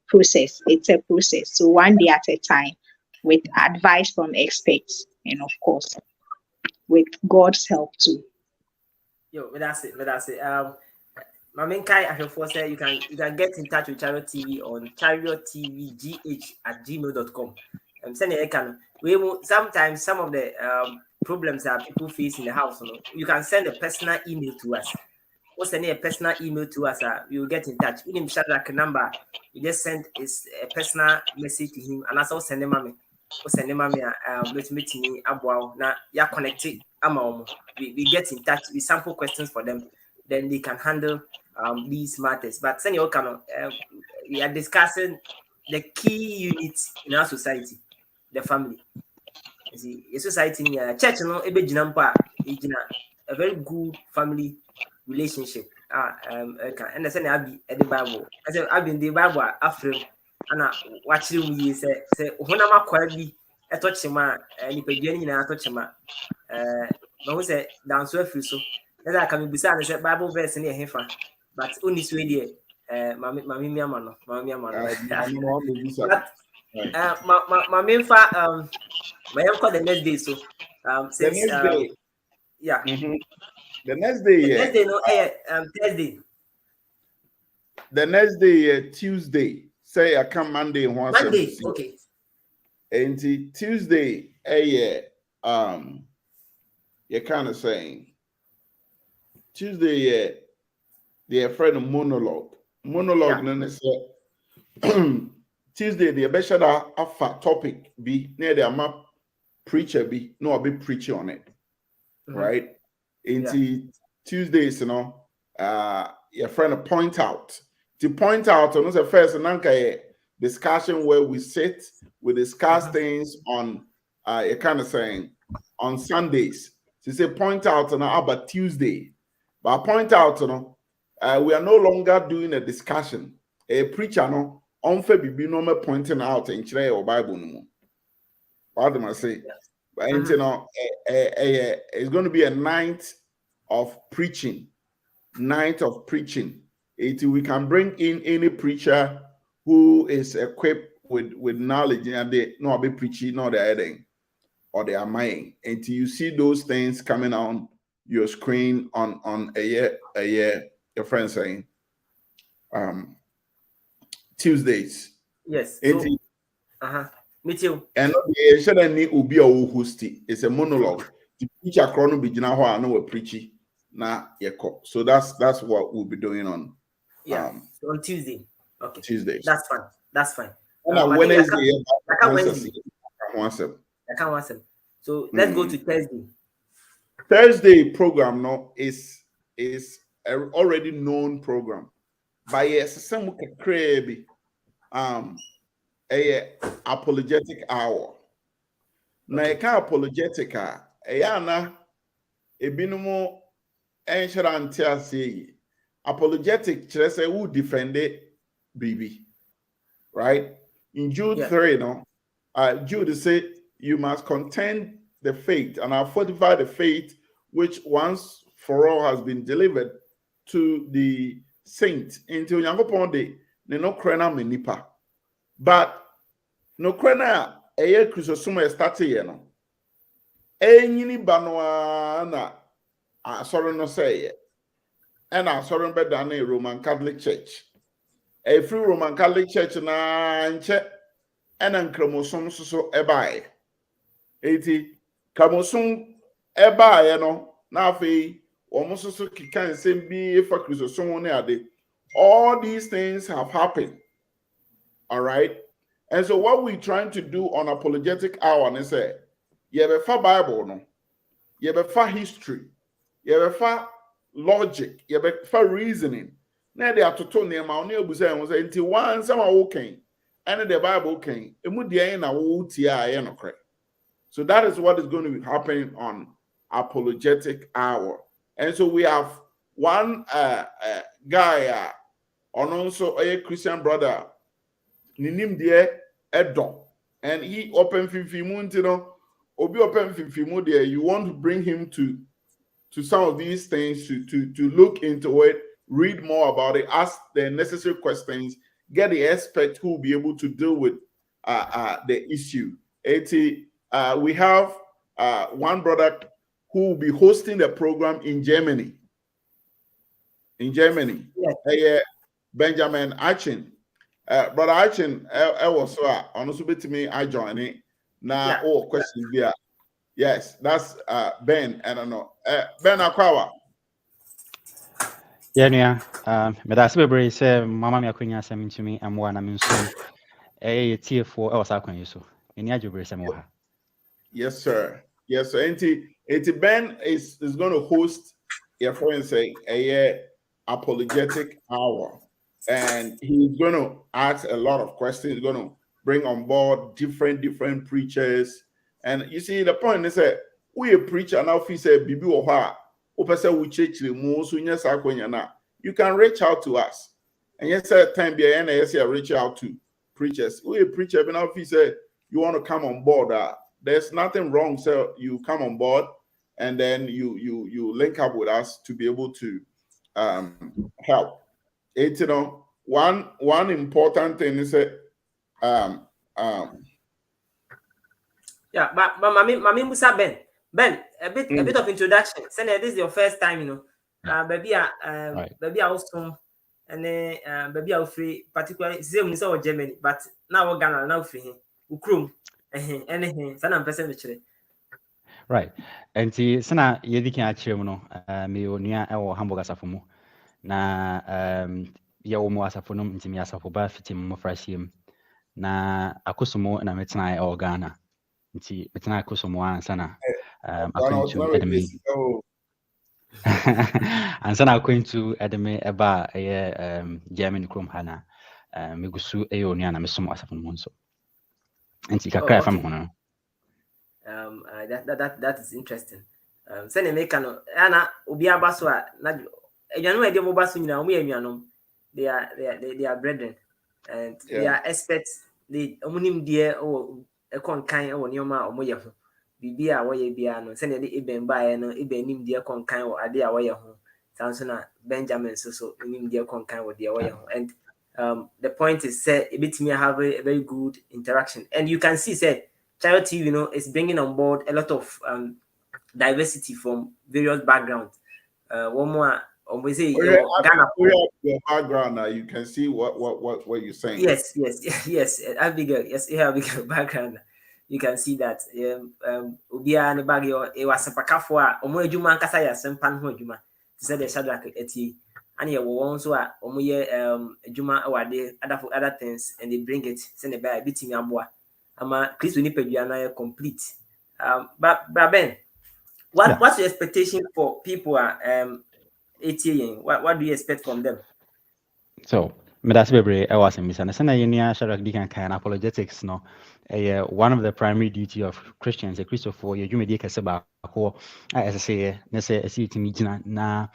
process. It's a process. So one day at a time with advice from experts and of course with God's help too. Yo, that's it. My main Kai Ashofo said you can get in touch with Chariot TV on chariotvgh@gmail.com. Send a can. Sometimes some of the problems that people face in the house, you can send a personal email to us. Or send a personal email to us, we will get in touch. Even if Shadrach number, you just send a personal message to him, and also send him a meeting about now. You are connected. We get in touch. We sample questions for them. Then they can handle these matters. But send your we are discussing the key units in our society, the family. You see, a society in church, a very good family relationship. And I said, I'll be at the Bible. I said, I've been the Bible after and I watch you say, when I'm a quality, I touch him, and if you I touch him. No one said, down so free so. As I can be beside the Bible verse in here, but only Sweden, Mammy Miamano, Mammy Miamano. My main my uncle the next day, so since the next day. Yeah. Mm-hmm. The next day, yeah. Next day, no, Thursday. The next day, Tuesday. Say I come Monday and once. Monday, okay. And Tuesday, you're kind of saying Tuesday, they're afraid of monologue. Monologue, then they say Tuesday, the best a topic be near the map preacher be no a big preacher on it, right? Into Tuesdays, your friend point out on the first and discussion where we discuss things on you're kind of saying on Sundays. So say point out about Tuesday, but point out we are no longer doing a discussion. A preacher on February no pointing out in Chile or Bible no more. What am I saying? But it's going to be a night of preaching. We can bring in any preacher who is equipped with knowledge and they no be preaching, no they're heading or they are mind. Until you see those things coming on your screen on a year, your friend saying Tuesdays. Yes. Me too. And it shouldn't need to be a hosty. It's a monologue. The preacher chrono be now I know a preachy. So that's what we'll be doing on on Tuesday. Okay. Tuesdays. That's fine. And Wednesday. I can't Wednesday. So let's go to Thursday. Thursday program is a already known program. But yes, some crazy a apologetic hour. Na you can apologetic na ebinomo enshara antia say apologetic chere say who defended baby, right? In Jude 3 Jude say you must contend the faith and fortify the faith which once for all has been delivered to the saints into Yankopon de no krena menipa. But no krena eye Christosoma start ye no. Enyini banwa na asoro no say and asoro be dan Roman Catholic Church. A free Roman Catholic Church na nche and kromosom so ebae. Eti kromosom ebae no na afi almost so can say be for Christosoma ne ade. All these things have happened. All right. And so what we're trying to do on apologetic hour is say, you have a Bible, no? You have a history, you have a logic, you have a reasoning. Now they are to turn them out near Busan was until one summer okay, and the Bible came. So that is what is going to be happening on apologetic hour. And so we have one guy on also a Christian brother. Ninim dear Edo, and he open fifimu, obi open fifimu there. You want to bring him to some of these things to look into it, read more about it, ask the necessary questions, get the expert who will be able to deal with the issue. We have one brother who will be hosting the program in Germany. Yes. Benjamin Achin. Brother Achin, I was so honestly to me, I join it. Now, question here. Yes, that's Ben. I don't know. Ben Akwawa. Yeah, but that's very say mama me akwenya asem ntumi amwa na me nso tiefo e wasa kwan so. Eni adwobere sem wo ha. Yes, sir. Yes, sir. And Ben is going to host your friend say a apologetic hour, and he's going to ask a lot of questions. He's going to bring on board different preachers, and you see the point is that we a preacher now. If he say bibi oha, opese we church the most you can reach out to us, and yes, sir. Time be yes, reach out to preachers. We a preacher, but now if he say you want to come on board, there's nothing wrong. So you come on board, and then you link up with us to be able to help. It's one important thing is that yeah, but Mami Musa Ben, a bit of introduction. Say this is your first time, baby I also and then baby I free particularly same Musa or Germany, but now we're Ghana now free Ukrum anything sana person actually. Right. And sana yedi kan akire mu no me onua e wo Hamburg asafo mu na ye wo mu asafo no ntimi asafo ba fitim mo frashiem na akosomo na metena e Ghana nti metena akosomo ansa na akwantu edeme ansa na akwantu edeme eba Germany krom hana megusu e onua na mesomo asafo no nso nti kakra fam hono. That is interesting. Send make no ana obi abaso a na enyanu e de mo baso nyina omo enyanu they are brethren and they are experts. They omunim die o ekonkan o nioma omo ye ho bibi a wo ye bia no send de eben bae no eben nim die konkan o ade a wo ye ho sanso na Benjamin so nim die konkan o de wo ye ho. And the point is say a bit me have a very good interaction, and you can see say Chariot TV, is bringing on board a lot of diversity from various backgrounds. One more, we say Ghana. Your background now, you can see what you're saying. Yes. Abigail, Abigail background. You can see that. Ubia ne bagyo e wasapakafo a omo adwuma nkasa ya sempan ho adwuma. Say the Shadrach eti. And you won so a omo ye adwuma awade other things, and they bring it. Send the buy biting aboa. Chris we need complete. But Ben, what's your expectation for people ATAing? What do you expect from them? So me that's bebre I was in misunderstanding yenia Shadrach Deacon kind apologetics no one of the primary duty of Christians a Christopher you me dey kase ba ko as I say na say esi timi gina na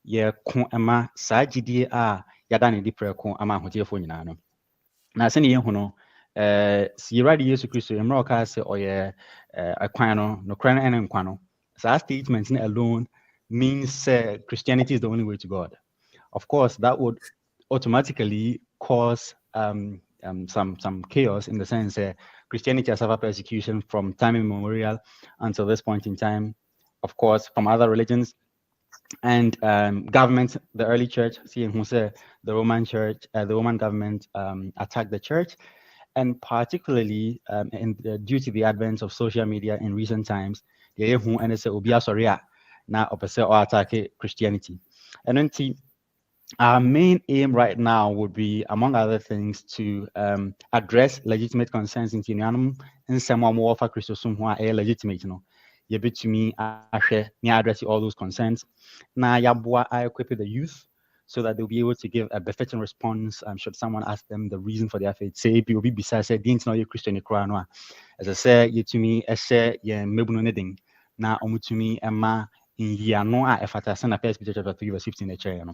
ye ko ema saagidie a yada ne dipreko ama hotiefo nyina no na se ne ye hu no si ready Yesu Christo emra ka se oye akwan no kran ene nkwa no that statement alone means Christianity is the only way to God. Of course that would automatically cause some chaos in the sense Christianity has suffered persecution from time immemorial until this point in time, of course from other religions and government. The early church, seeing who say the Roman church, the Roman government attacked the church. And particularly due to the advent of social media in recent times, now attack Christianity. And then our main aim right now would be, among other things, to address legitimate concerns in Tinianum and some more for Christosum who are legitimate, you bit to me, address all those concerns. Now, I equip the youth so that they'll be able to give a befitting response should someone ask them the reason for their faith. Say, be besides, say, didn't know you're Christian, as I say, you to me, I say, yeah, maybe no needing. Now, to me, Emma, in Yanoa, if I send a Peter chapter 3, verse 15 in the chair,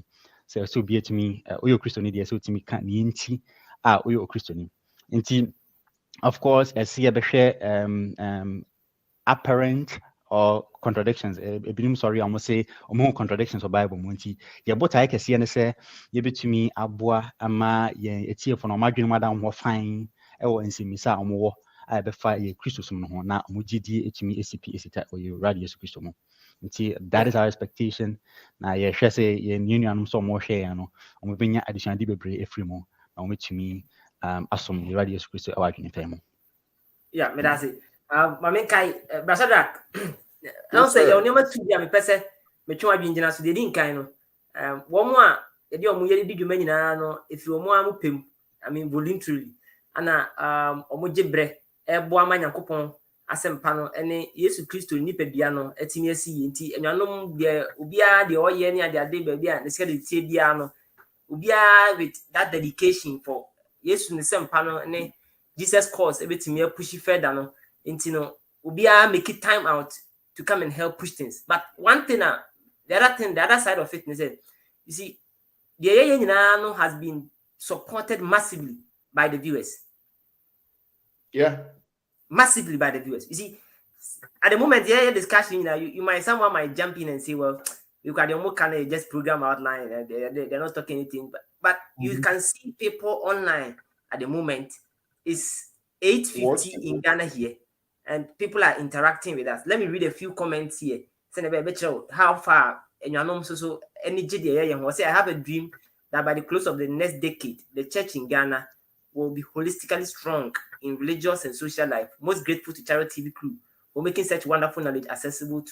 so be it to me, you're Christian, so to me, can't yinti, you're Christian. Indeed, of course, I see a share apparent or contradictions. Sorry, I must say more contradictions of Bible. Monty, yeah, but I can see and say, you bet to me, Abua, Ama, it's here for no margin, madam, were fine, or in Simisa or more. I before ye Christus now, Mujidi, it's me, SCP, or you radius Christum. That is our expectation. Now, yeah, she say, union, some more share, no, and we've been additional debate every more, and which me, assume the radius Christus, our family. Yeah, me that's it. Mame Kai, Brasadak, I'll Yes, say sir. your name to be a person, Metro Binjana, so they didn't kind of. One more, the Omu did you mean, if you want pim, I mean, voluntarily. Ana, Omojebre, Boaman and Coupon, Asem Pano, and Yesu Christo, Nipebiano, Etiniasi, and your name, the Ubia, the Oyeni, the Ade Baby, and the Skelly Tibiano, Ubia with that dedication for Yesu in the same panel, and Jesus calls everything mere pushy further. No, into no, Ubia make it time out to come and help push things. But one thing, the other side of it is that you see, the Yaya has been supported massively by the viewers. Yeah. Massively by the viewers. You see, at the moment, discussion, someone might jump in and say, well, you can almost kind of just program outline and they're not talking anything. But you can see people online at the moment. It's 8:50 in Ghana here, and people are interacting with us. Let me read a few comments here. How far and your name so energy I have a dream that by the close of the next decade, the church in Ghana will be holistically strong in religious and social life. Most grateful to Charity TV crew for making such wonderful knowledge accessible.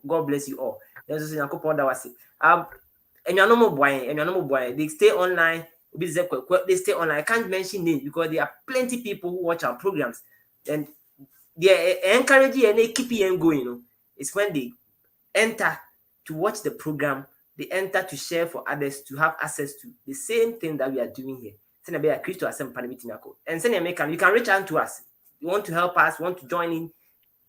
God bless you all. There's a couple that was and your normal boy, they stay online. They stay online. I can't mention names because there are plenty people who watch our programs, and they encourage you and they keep you going. It's when they enter to watch the program, they enter to share for others to have access to the same thing that we are doing here. And you can reach out to us. You want to help us, want to join in,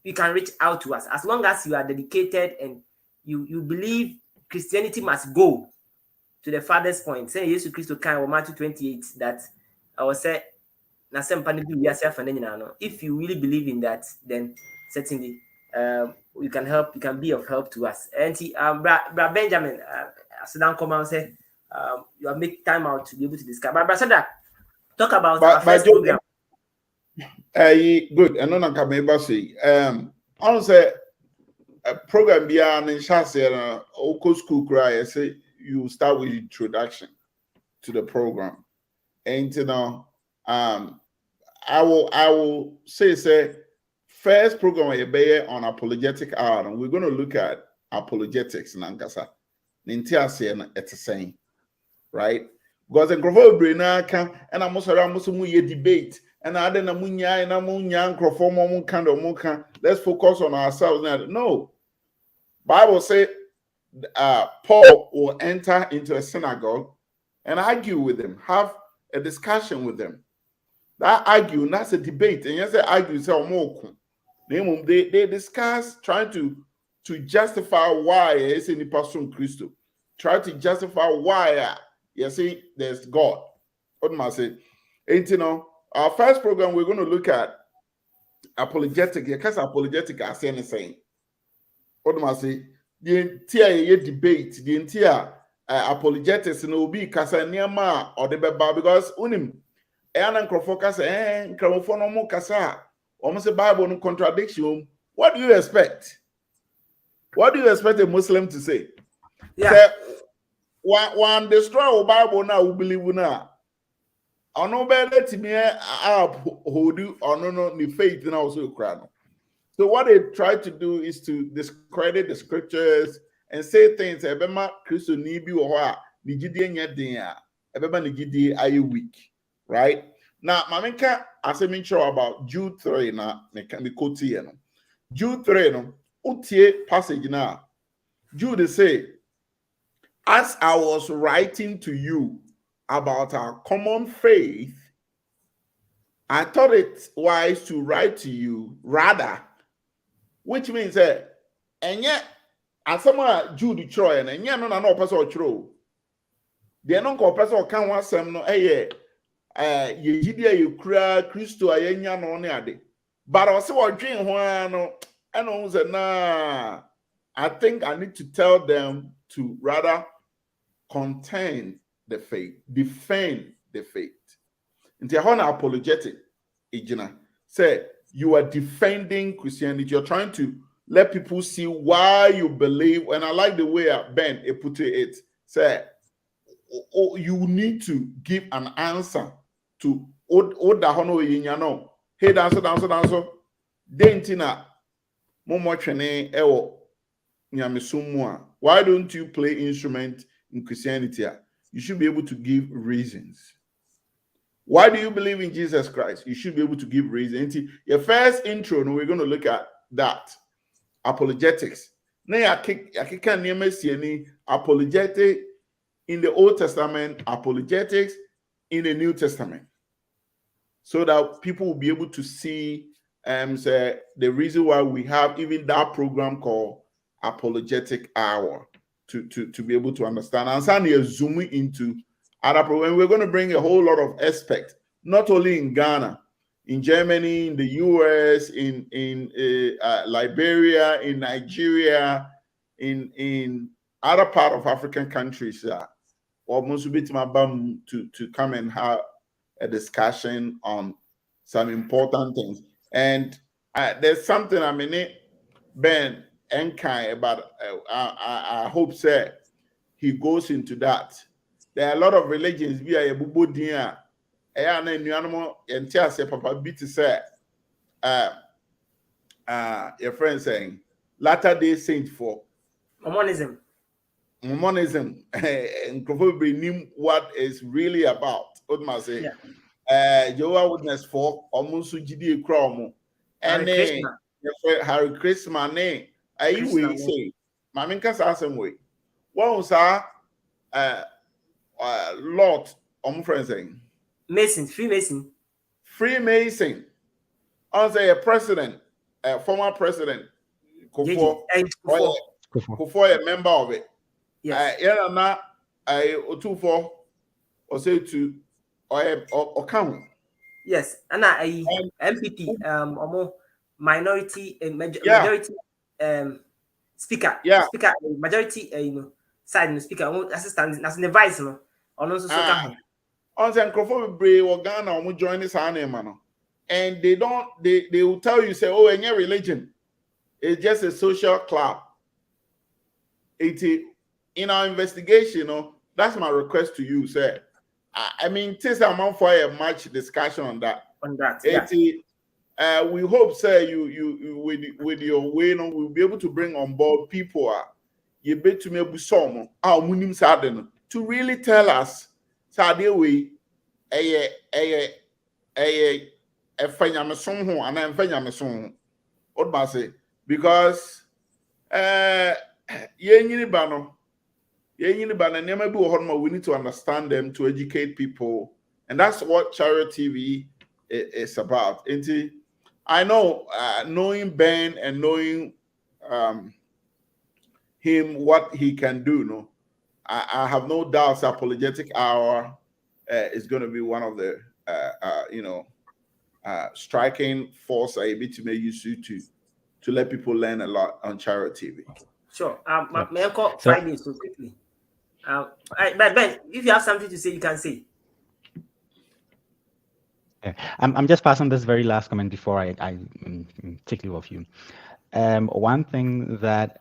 you can reach out to us. As long as you are dedicated and you believe Christianity must go to the farthest point. Say Jesus Christ can Matthew 28 that I will say if you really believe in that, then certainly you can help, you can be of help to us. And Benjamin, Sudan come and say you are make time out to be able to discuss. But Brother, talk about our first program. Good. And then I can maybe say, I don't say a program beyond in Shassi Oko School Cry. I say you start with introduction to the program, and I will say first program you be on apologetic hour, and we're going to look at apologetics in Ankasa. Nintia it's the same, right? Because the Grover Brina can and I'm also debate. And I didn't munya and amunya crofom kind of muka. Let's focus on ourselves now. No. Bible say Paul will enter into a synagogue and argue with them, have a discussion with them. That argue, that's a debate. And yes, they argue, say they discuss trying to justify why it's in the person Christ. Try to justify why you see there's God. What am I saying? And our first program, we're going to look at apologetic. Because apologetic, I say anything. What do I say? The entire debate, the entire apologetics, and will be Kasaniama or the Baba because unim. And Crofocus and Cramofono Kasa, almost a Bible no contradiction. What do you expect? What do you expect a Muslim to say? Yeah. Say, one destroy Bible now, we believe now. I know better to me up who do or no the faith and also crown. So what they try to do is to discredit the scriptures and say things ebema Christo nibi or nigidi nyedin ebema nigidi are you weak, right? Now maminka as I sure about Jude 3 na me quote here. Jude 3 no utie passage now. Jude say, as I was writing to you about our common faith, I thought it wise to write to you rather, which means and yet as someone Jude Troy and yet no person true. They don't call person can want some no ye you cry Christo ayenya no ade. But also what dream no and on say nah. I think I need to tell them to rather contend the faith, defend the faith. And the apologetic, say you are defending Christianity. You're trying to let people see why you believe. And I like the way Ben put it. Say you need to give an answer to Hey, answer. Dentina Momo Chene Ewo Nyamesumwa. Why don't you play instrument in Christianity? You should be able to give reasons. Why do you believe in Jesus Christ? You should be able to give reasons. Your first intro, we're going to look at that. Apologetics. Now, apologetic in the Old Testament, apologetics in the New Testament, so that people will be able to see say the reason why we have even that program called Apologetic Hour to be able to understand. And suddenly zooming into other programs. We're going to bring a whole lot of aspect, not only in Ghana, in Germany, in the US, in Liberia, in Nigeria, in other part of African countries, almost a bit to come and have a discussion on some important things. And there's something I mean, Ben Enkai about. I hope sir he goes into that. There are a lot of religions via Bubudia. And Papa beat to say your friend saying Latter-day Saint for Mormonism. Mormonism and probably knew what it's really about. What must say? Jehovah's Witness for almost GD Cromo and Harry Christmas name. I will say, Maminka Sassam way. What was our Lord friend saying? Mason, Freemason. Freemason. I'll say a president, a former president, Kufuor, a member of it. Yes. I 2-4 or say to or count. Yes, and I MPP minority majority speaker. Yeah. Speaker majority side speaker assistant as the vice no. On also on say Nkrofo Bebre or Ghana or join this man. And they will tell you say, oh, any religion, it's just a social club. In our investigation, that's my request to you, sir. I mean, this amount for a much discussion on that. We hope, sir, you with your way, we'll be able to bring on board people. You bet to me some to really tell us, Sadia way, because we need to understand them, to educate people, and that's what Charity TV is about. I know, knowing Ben and knowing him, what he can do, I have no doubts Apologetic Hour is going to be one of the striking force I be to make use to let people learn a lot on Charity TV. Sure. May I call Friday so quickly? But Ben, if you have something to say, you can say. I'm just passing this very last comment before I take leave of you. One thing that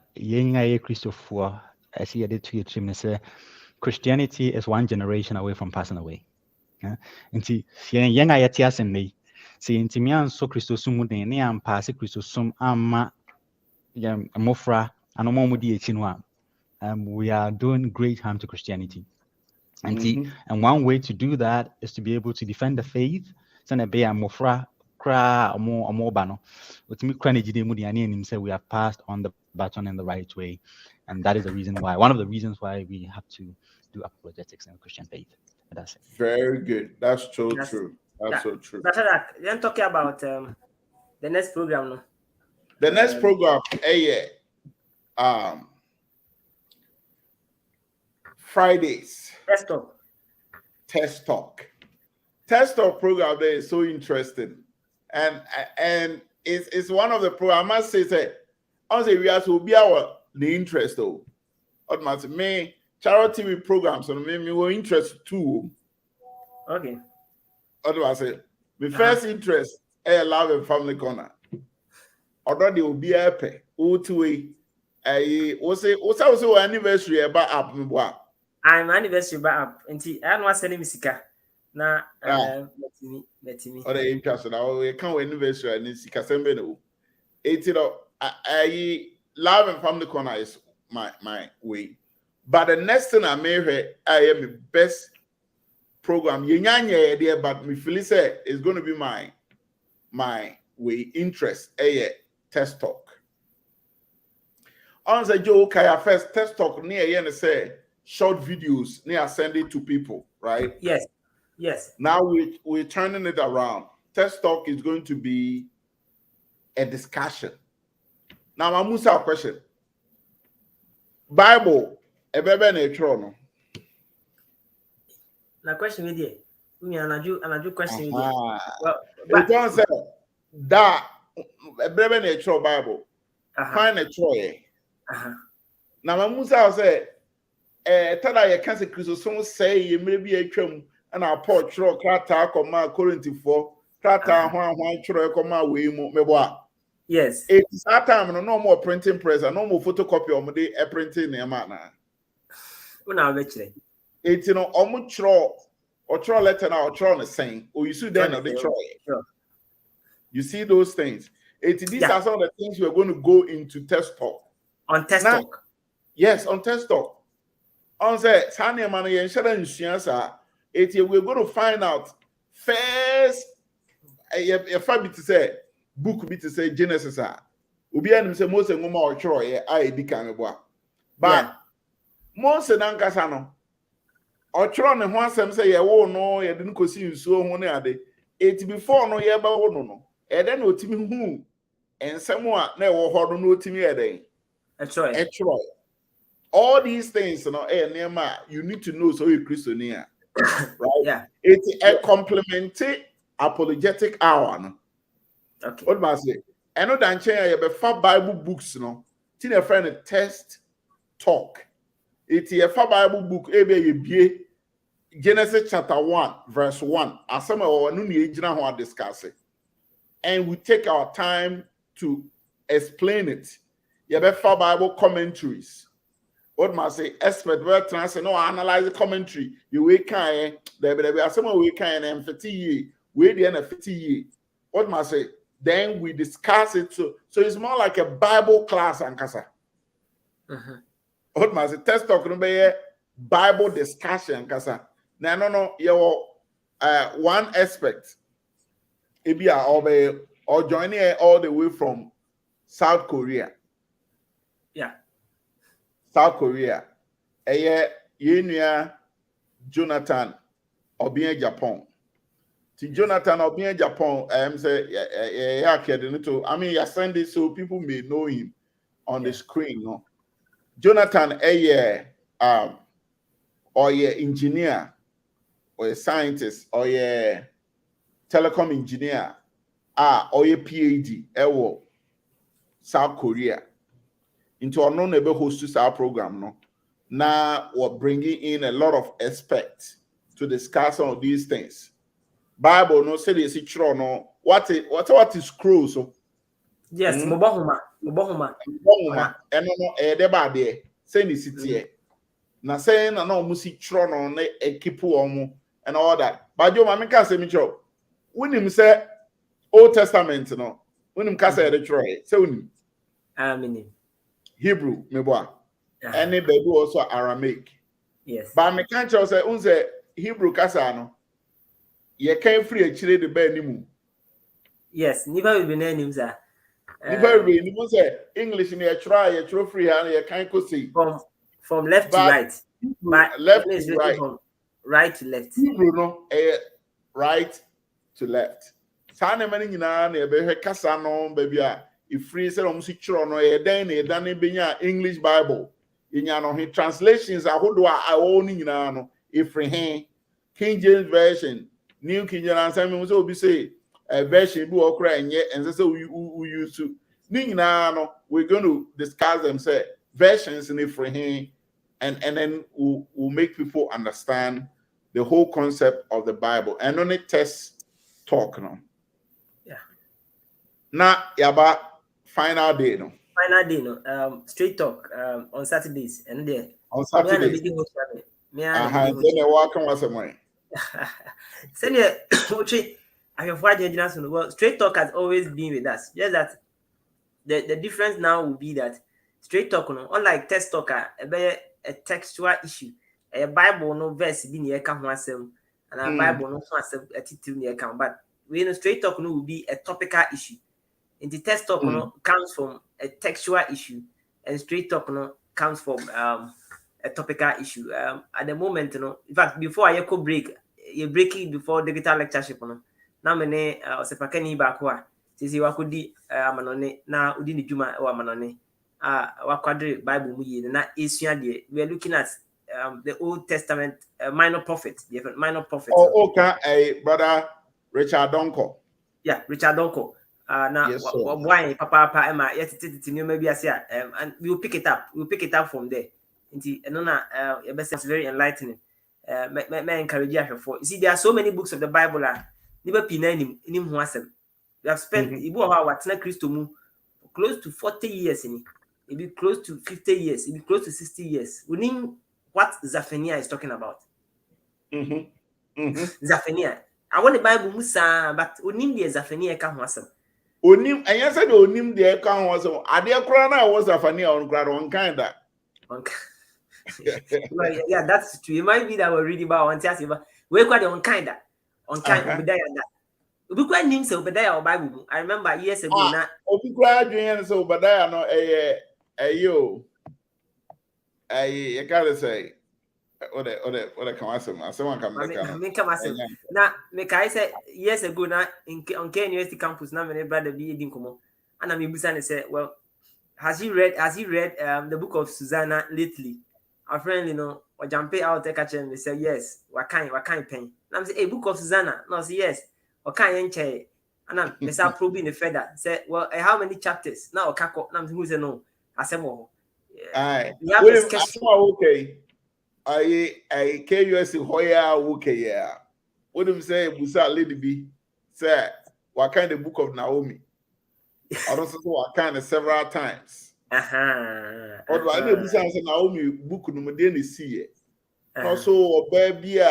Christopher, as he added to your team, say Christianity is one generation away from passing away. And see, young I atias and me. See, intimian so Christosum de neam pass Christosum ama mofra and omomudi chinwa. We are doing great harm to Christianity. And see, and one way to do that is to be able to defend the faith. Send be a mofra cra or more bano. With me, say we have passed on the baton in the right way. And that is the reason why, one of the reasons why we have to do apologetics in Christian faith. That's it. Very good. That's so true. That's so true. Then talking about the next program. No? The next program, Fridays. Test talk. Test talk program there is so interesting, and it's one of the programs. I must say, we have to be our the interest though. What must me Charity TV programs so me were interested too. Okay. What do I say? My first interest love and family corner. Although they will be happy. Way. What's anniversary about app me boy. I'm anniversary about app. I don't want to send me sika. Na let me. Or the interest now we can't anniversary and sika sembe no. It's I love and family corner is my way. But the next thing I made I am the best program. There, but me feel say it's going to be my way interest. Test talk. On the Joe Kaya first test talk near and say short videos near send it to people, right? Yes. Now we're turning it around. Test talk is going to be a discussion. Now I'm going to ask a question. Bible, a baby nature no. Na question with you. Anaju question with you. Well, it don't say that a baby nature Bible. Find a troy. Now I'm going to say, tada you can't say Christopher say you may be a trim and our port tro krata koma Corinthians 4 krata hwan tro koma we meboa. Yes. It's that time no more printing press and no more photocopy or day printing na na. Una betche. It's omu tro or tro letter now or tro on the same. Or you see then the tro. Sure. You see those things. These are some of the things we're going to go into test talk. On test talk. Yes, on test talk. On say Tanya Mani and Sharon Shiansa. We're going to find out first. If I be to say book be to say Genesis. Ubi and say most of them are Troy. I decameboa. But most of them Casano. Or Tron and one some say, oh no, you didn't go see you so one day. It's before no year about no. And then no Timmy who and someone never heard no Timmy a day. That's right. That's right. All these things, you need to know so you're Christian here. Right? Yeah. It's a complementary apologetic hour. No? Okay. What must I say? I know that you have Bible books, no. Till a friend test talk. It's a Bible book, Genesis chapter 1, verse 1. As some of our discuss it. And we take our time to explain it. You have Bible commentaries. What must say? Expert word translate. No, analyze the commentary. You wait kind. There are some way kind and 50 years. Wait the end of 50 years. What must say? Then we discuss it. So it's more like a Bible class and kasa. What must say? Test talk no be Bible discussion kasa. Now no your one aspect. It be or joining all the way from South Korea. Yeah. South Korea. Yenya Jonathan Obien Japan. Jonathan Obien Japan, say I mean, you send it so people may know him on the screen. No? Jonathan or engineer or a scientist or a telecom engineer or a PhD South Korea into our non-able host to our program. No? Now we're bringing in a lot of experts to discuss some of these things. Bible no say this true no what is scroll so yes mobahoma and no deba there say ni sitie na say na no musi true no na equipe omo and all that but you ma can say me true when say Old Testament no when can say the true say when amen Hebrew meboa and they do also Aramaic yes but me can tell say unse Hebrew kasa no you can't free a chile the bed. Yes, never will be named sir. Never really. You say English in your try, you throw free hand, you can't go see. From left to right. But left to right. From right to left. Bruno, right to left. Sana many na na be kasa no baby a if free say no si chro no e dan benya English Bible. Inya no translations ahodo a wo ni nyina no if free King James version. New King James Version will be say a version do okra and yet and so we use to we're going to discuss them say versions in it for him and then we'll make people understand the whole concept of the Bible and on it test talk no. Yeah. Now yaba final day no. Final day no. Straight talk on Saturdays and there. On Saturdays. Welcome once a morning. Send well, straight talk has always been with us. Just that the difference now will be that straight talk, no, unlike text talk, a textual issue, a Bible no verse be near come and a Bible no a title near come, but we know straight talk no will be a topical issue. In the text talk no comes from a textual issue, and straight talk no comes from a topical issue. At the moment, you know, in fact, before I could break, you break it before digital lectureship, no. Now many sepakani bakwa. Sisi wakudi amanone na udini juma or amanone wakwadre Bible muye na isua de. We are looking at the Old Testament minor prophets, different minor prophets. Oh, okay, brother Richard Donko. Yeah, Richard Donko. Now, Yes, why Papa Emma? Yes, it's maybe I say, and we'll pick it up. We'll pick it up from there. Your best is very enlightening. May encourage you for. You see, there are so many books of the Bible. Never pinning him who has them. We have spent what's not Christo close to 40 years in it. It be close to 50 years. It be close to 60 years. We know what Zephaniah is talking about. Zephaniah. I want the Bible Musa, but unim the Zephaniah can wasem. Onim, and yes, I do onim the account was a dear crana was Zephaniah on grad on kind of. Yeah, that's true. It might be that we're reading about one test, but we're quite on kind of that. We quite name so, but they are Bible. I remember years ago. Now, we graduated so, but they are not I gotta say, what can I say? Someone can make now, make I say years ago now on K University campus. Now, my brother be eating come and I'm able say, well, has he read the book of Susanna lately? Our friend, you know, or jump out take a chance and say yes. What kind pen? And I'm say, hey, book of Susanna. No, say yes. Or kind and I'm Mr. probing the feather. Say, well, how many chapters? Now, Kako, I'm who say no. I say more. Aye. Okay. I KUS Hoya okay, yeah. What do you say, Busa Lady B? Say, what kind of book of Naomi? I don't know what kind of several times. Although I know Busa Naomi book no Mudeni see it. Also, baby,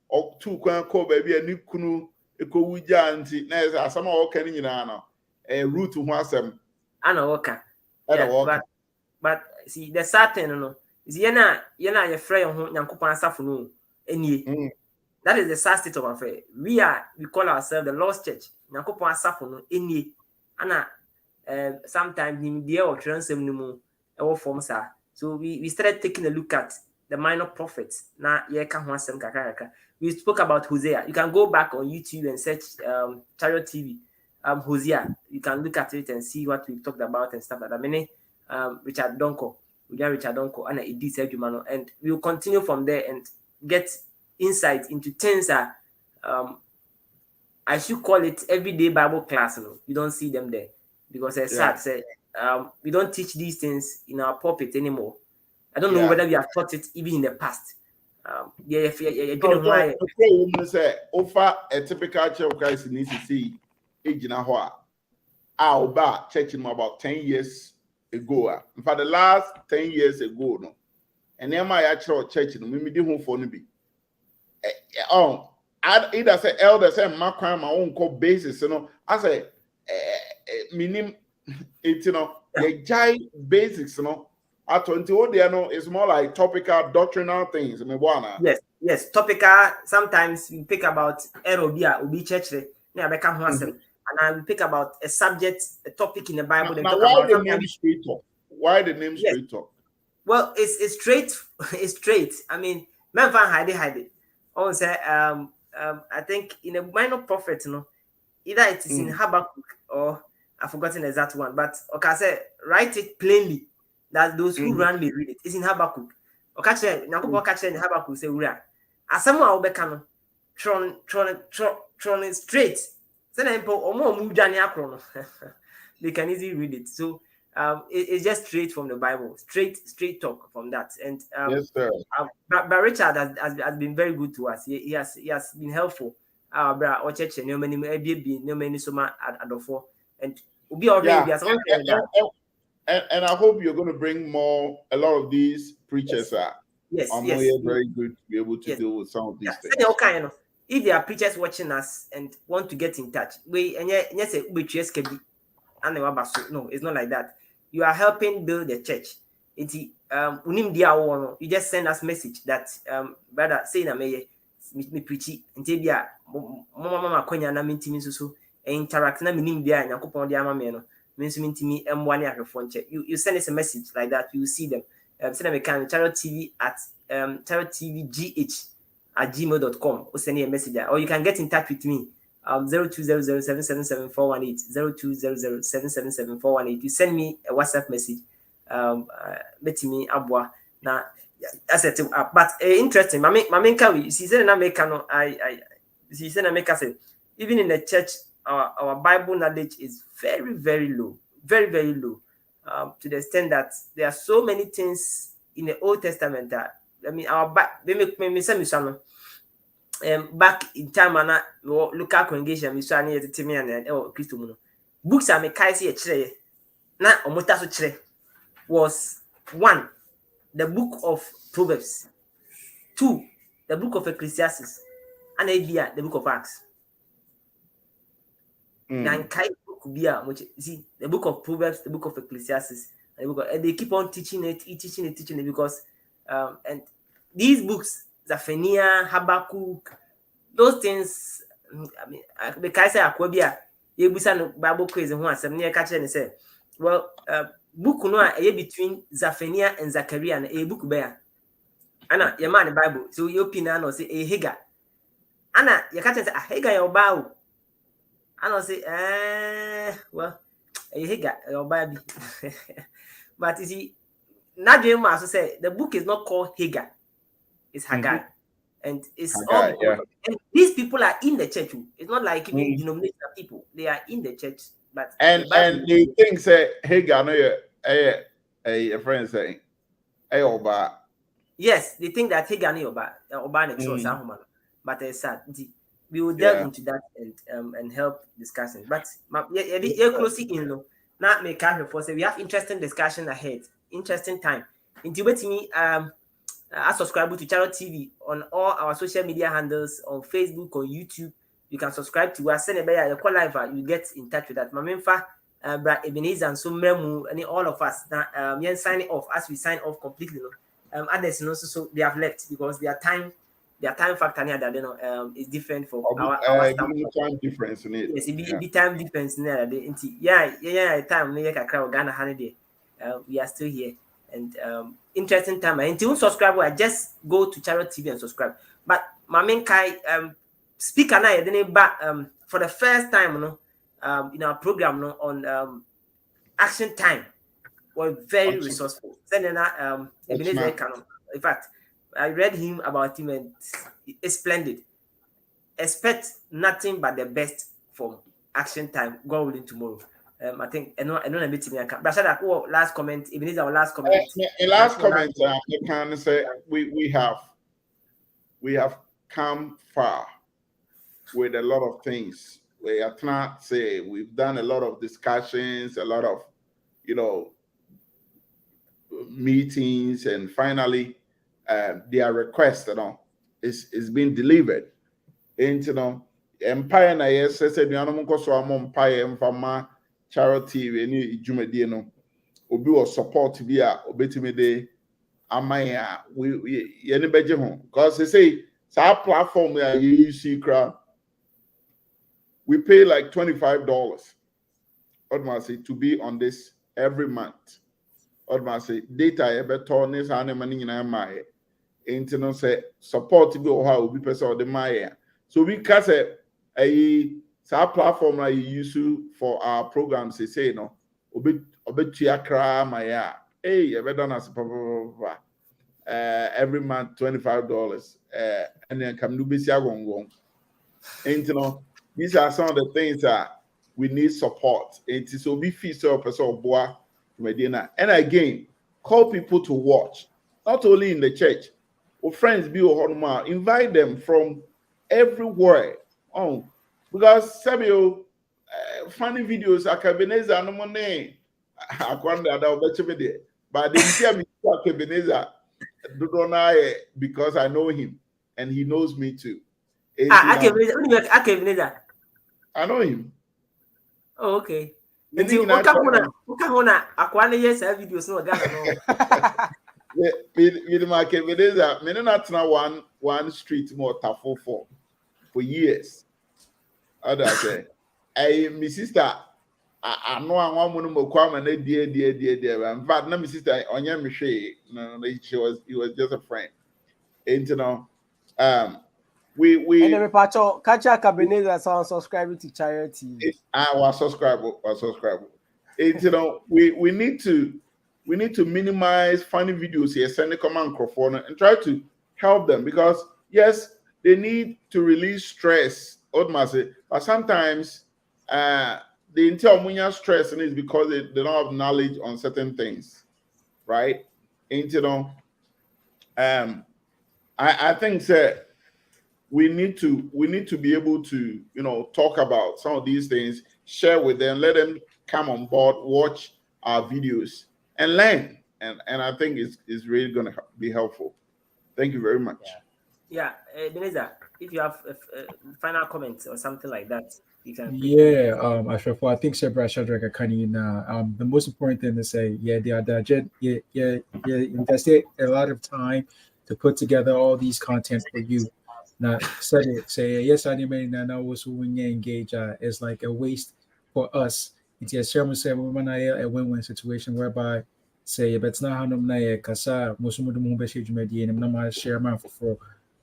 or two can call baby a new kunu. Eko wuja anti na esa asama woka ni nyina na root ho asem ana woka but see the certain no is yena your friend ho Nyankopon asafo no enie that is the sad state of affair. We call ourselves the Lost Church. Nyankopon asafo no enie ana sometimes him there or transem no mu e form sa. So we started taking a look at the minor prophets na ye ka ho asem kakaka. We spoke about Hosea. You can go back on YouTube and search Chariot TV. Hosea. You can look at it and see what we talked about and stuff like that. Many Richard Donko, and Edith Ejumano, and we'll continue from there and get insight into things that I should call it everyday Bible class. No, you don't see them there because as sad said, we don't teach these things in our pulpit anymore. I don't know whether we have taught it even in the past. Offer a typical church of Christ needs to see Ejinahoa. Our bar churching about 10 years ago. In fact, the last 10 years ago, no, and then my actual church, no, we didn't for be. Either say elder say my crime my own core basis, you know. I say minimum it, you know, the giant basics, you know. At 21, they know it's more like topical doctrinal things. Yes, topical. Sometimes we pick about Erobia, Ubi Church, and I will pick about a subject, a topic in the Bible. Now why the name Straight Talk? Why the name Straight Talk? Well, it's straight. It's straight. I mean, man, hide it. Oh, say, I think in a minor prophet, you know, either it is in Habakkuk or I've forgotten the exact one, but okay, I say write it plainly. That those who run may read it. It's in Habakkuk. Okache, Nyankopon catch in Habakkuk say ura. Asamu obeka no. Tron straight. Say na impo omo mu dwane akro no. They can easily read it. So it's just straight from the Bible. Straight talk from that. And yes, sir. But Richard has been very good to us. He has been helpful. Bra or church no many soma adofo. And ubi already And I hope you're going to bring a lot of these preachers. Yes. Very good to be able to deal with some of these things. If there are preachers watching us and want to get in touch, we and yes, can be No, it's not like that. You are helping build the church. You just send us message that brother say na me preachy nti bia mama kwanya na mentimi so interact na minim bia Yakopon de ama me no me nso mentimi emwa ne ahwefo nche. You send us a message like that, you will see them. Send them a can Chariot TV at chariottvgh@gmail.com or send me a message there. Or you can get in touch with me 0200777418 0200777418. You send me a WhatsApp message. Let me abwa na that's it. But interesting. My main can see say na make no I see say na make say even in the church our Bible knowledge is very very low, very very low, to the extent that there are so many things in the Old Testament that I mean our back back in time and local congregation we saw near the Timmy and Christo Muno books are me kaisi a na omota so chere was 1 the book of Proverbs, 2 the book of Ecclesiastes, and idea the book of Acts. And see the book of Proverbs, the book of Ecclesiastes, and the book of, they keep on teaching it because and these books, Zephaniah, Habakkuk, those things. I mean, the Kaiser Akwabia, you Bible quiz and one 7 year catcher and say, well, book no a between Zephaniah and Zachariah and a book bear. Anna, your man the Bible, so you opinion or say a Hagar. Anna, you catch a Hagar your bow. And I'll say, well, a Hagar your baby. But you see, Nadia also say the book is not called Hagar, it's Haggai. And it's Haggai, all and these people are in the church. It's not like even denominational people, they are in the church. But and the thing say Hagar no a friend saying Oba. Yes, they think that Hagar no Oba but it's sad. We will delve into that and help discussing. But closely in not make care for say we have interesting discussion ahead. Interesting time. Into me subscribe to Chariot TV on all our social media handles on Facebook or YouTube. You can subscribe to us. Send a bear, you call live, you get in touch with that. Mamemfa, Ebenezer, and so Memu, and all of us. Now, signing off as we sign off completely. Others, so they have left because their time factor near that is different for our time difference in it. Yes, it be time difference near that. Time near Ghana holiday. We are still here. And interesting time. And to subscribe, I just go to Chariot TV and subscribe. But my main Kai speaker now for the first time in our program on action time was very resourceful. In fact, I read him about him and it's splendid. Expect nothing but the best from action time. God willing tomorrow. I think I know a bit in but last comment, even is our last comment. Last comment, I can say we have come far with a lot of things. We are not say we've done a lot of discussions, a lot of meetings, and finally their request is being delivered. And empire na yes said empire Chariot TV any Jumedi no obi was support bi a obetimi de amaya we any beje ho because they say our platform we are UC crowd we pay like $25 say to be on this every month say data ebeto ne sa na mani nyina maye enti say support bi o ha obi pese o de maye so we can say our platform that you use for our programs, they say no, every month $25, and then come to and these are some of the things that we need support. And so be feature person boy Medina. And again, call people to watch, not only in the church, or friends be or invite them from everywhere. Because Samuel, funny videos, Ebenezer, no money. I wonder that but they tell me Ebenezer, because I know him and he knows me too. Ebenezer. I know him. Oh, okay. Nti uka hona akwa na yes videos no Ghana no. With my Kebedeza, me not now one street more tafo for years. Other say, hey, my sister, I know I want to mo kwama na dear. In fact, na my sister onye me she, no, he was just a friend. And you know, we and then Pacho Kacha Cabeneza so subscribe to Charity. I was subscribe. And you know, we need to minimize funny videos here, send a command microphone and try to help them because yes, they need to release stress, but sometimes the entire stress is because they don't have knowledge on certain things, right? And you know, I think that we need to be able to, you know, talk about some of these things, share with them, let them come on board, watch our videos and learn. And I think it's really going to be helpful. Thank you very much. Yeah, Beneza, if you have final comments or something like that, you can. Yeah, Ashraf, I think Sebra Shadrach the most important thing to say, they invested a lot of time to put together all these content for you. Now, say yes, I may now was when you engage. It's like a waste for us. It's a sermon say woman a win-win situation whereby say but it's not how no kasa most of them be share man for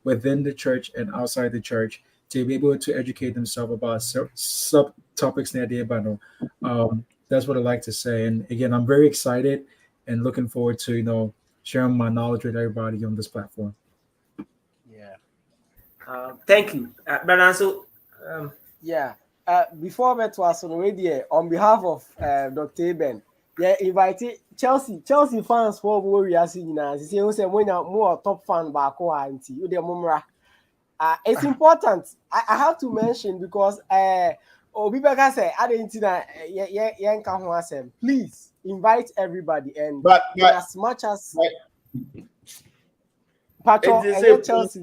within the church and outside the church to be able to educate themselves about subtopics near the that's what I like to say. And again, I'm very excited and looking forward to, you know, sharing my knowledge with everybody on this platform. Thank you, Brother. So, before we was already on behalf of Dr. Eben, invited Chelsea fans for we are seeing now. She say when you more top fan back auntie, you the mumra. It's important. I have to mention because Obibeka say I didn't please invite everybody and but as much as Pato and Chelsea.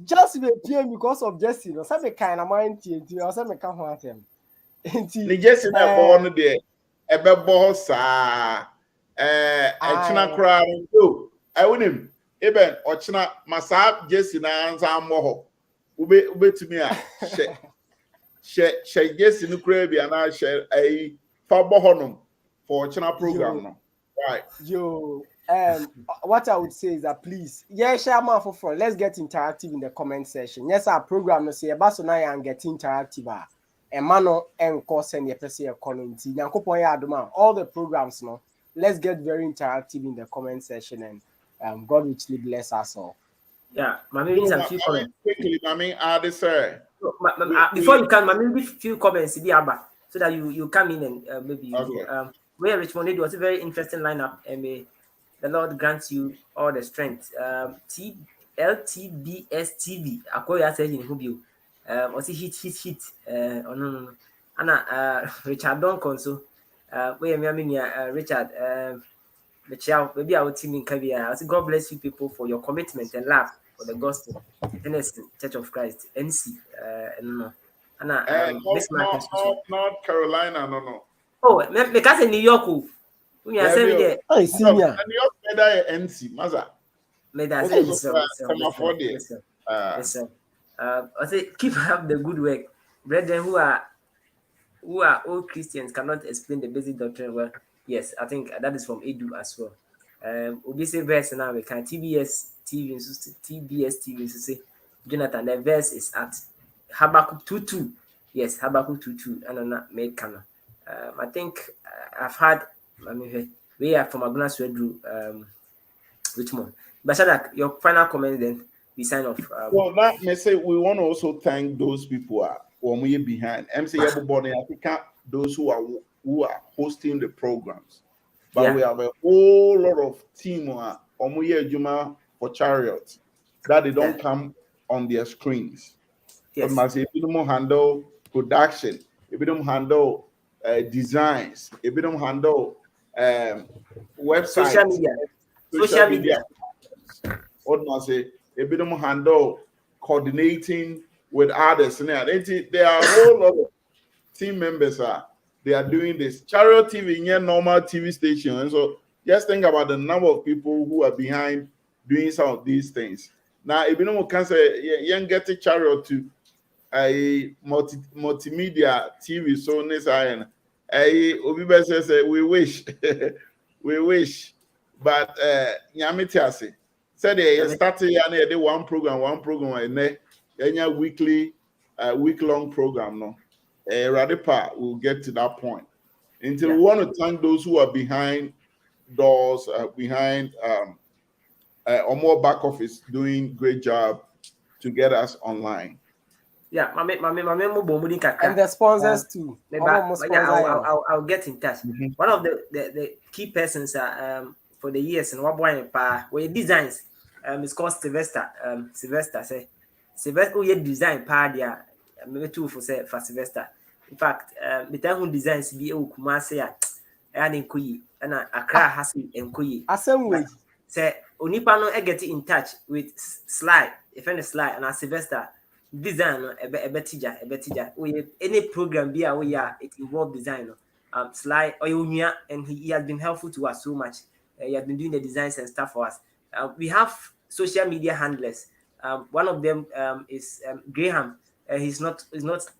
Just be PM because of Jesse, no, some kind of mind to or some can want him. The Jesse na born there, ebe bossa, echina crowd. No, I win him. Eben, ochina, masa Jesse na ansa moho. Ube to me, she Jesse no crab, and I share a fabohonum for ochina program. No, right? Yo. What I would say is that please, share more for front. Let's get interactive in the comment section. Yes, our program no say about so now and get interactive. And mano and course and your person community. All the programs, no. Let's get very interactive in the comment section and God richly bless us all. Yeah, Mami needs a few comments. Quickly, Mami, add sir. Before you can, Mami, leave few comments so that you come in and maybe you go. Where responded was a very interesting lineup and the Lord grants you all the strength. LTBS TV. Akoya said in Hubio. Was hit. No. Anna Richard Duncan. So, where Richard, Michelle, maybe our team in Kavia. I say, God bless you people for your commitment and love for the gospel. Tennessee Church of Christ, NC. Anna, North Carolina, no. Oh, because in New York. We are saying there. I see ya. And you better NC, Maza. Yes, sir. I say keep up the good work. Brethren who are old Christians cannot explain the basic doctrine well. Yes, I think that is from Edu as well. Obviously verse now we can TBS TV so say Jonathan, the verse is at Habakkuk 2:2. Yes, Habakkuk 2:2 and not make canon. I think I've had we are from Aguna Swedru, Richmond. Bashadak, your final comment, then we sign off. Well, that may say we want to also thank those people when we're behind. MC everybody, I think those who are hosting the programs. But we have a whole lot of team Juma for Chariot that they don't come on their screens. Yes. But if you don't handle production, if you don't handle designs, if you don't handle websites, social media. What must say? If you don't handle coordinating with others. There are a whole lot of team members they are doing this. Chariot TV, yeah, normal TV station. And so just think about the number of people who are behind doing some of these things. Now, if you know, can say you get a Chariot to a multimedia TV, so this Obi says we wish, we wish, but Yamitiasi said they started one program, and then weekly, week-long program. No, Radipa will get to that point. Until we want to thank those who are behind doors, behind or more back office, doing great job to get us online. Yeah, and the sponsors too. I'll get in touch. One of the key persons for the years and what boy designs it's called Sylvester. Sylvester who design there maybe two for Sylvester. In fact, the time who designs be Kumasi and Nkuyi and Accra has Nkuyi. Assembly. Say Onipano I get in touch with Sly, if any Sly and Sylvester. Design a better any program be it involved design Sly Oyunya, and he has been helpful to us so much. He has been doing the designs and stuff for us. We have social media handlers. One of them is Graham. He's not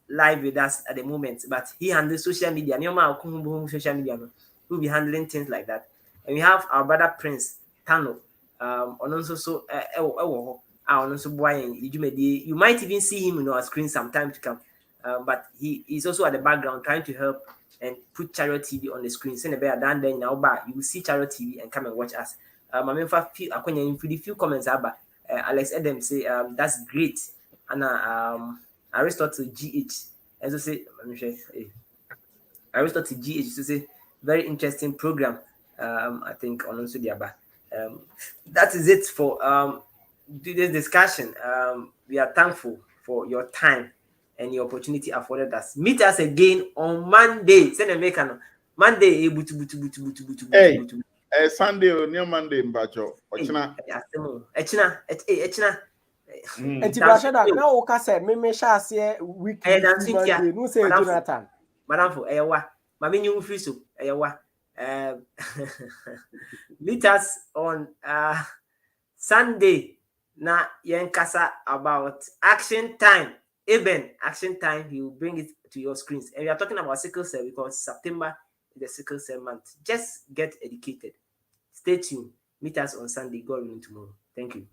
live with us at the moment, but he handles social media. Social media we'll be handling things like that. And we have our brother Prince Tano. And also you might even see him on our screen sometime to come, but he is also at the background trying to help and put Chariot TV on the screen. Send a bear down there now, but you will see Chariot TV and come and watch us. I mean, for few comments about Alex Adam say that's great, and Aristotle GH as I say, Aristotle GH to say very interesting program. I think on also the that is it for today's discussion. We are thankful for your time and your opportunity afforded us. Meet us again on Monday. Send a make Monday. Sunday near Monday, Mbacho. Echina. And Tibasha now Oka said, me shall say weekly Monday. No say Jonathan. Madam for Ewa. Mami you free so Ewa. Meet us on Sunday. Na yenkasa about action time. Even action time, he will bring it to your screens. And we are talking about sickle cell because September is the sickle cell month. Just get educated. Stay tuned. Meet us on Sunday. God willing tomorrow. Thank you.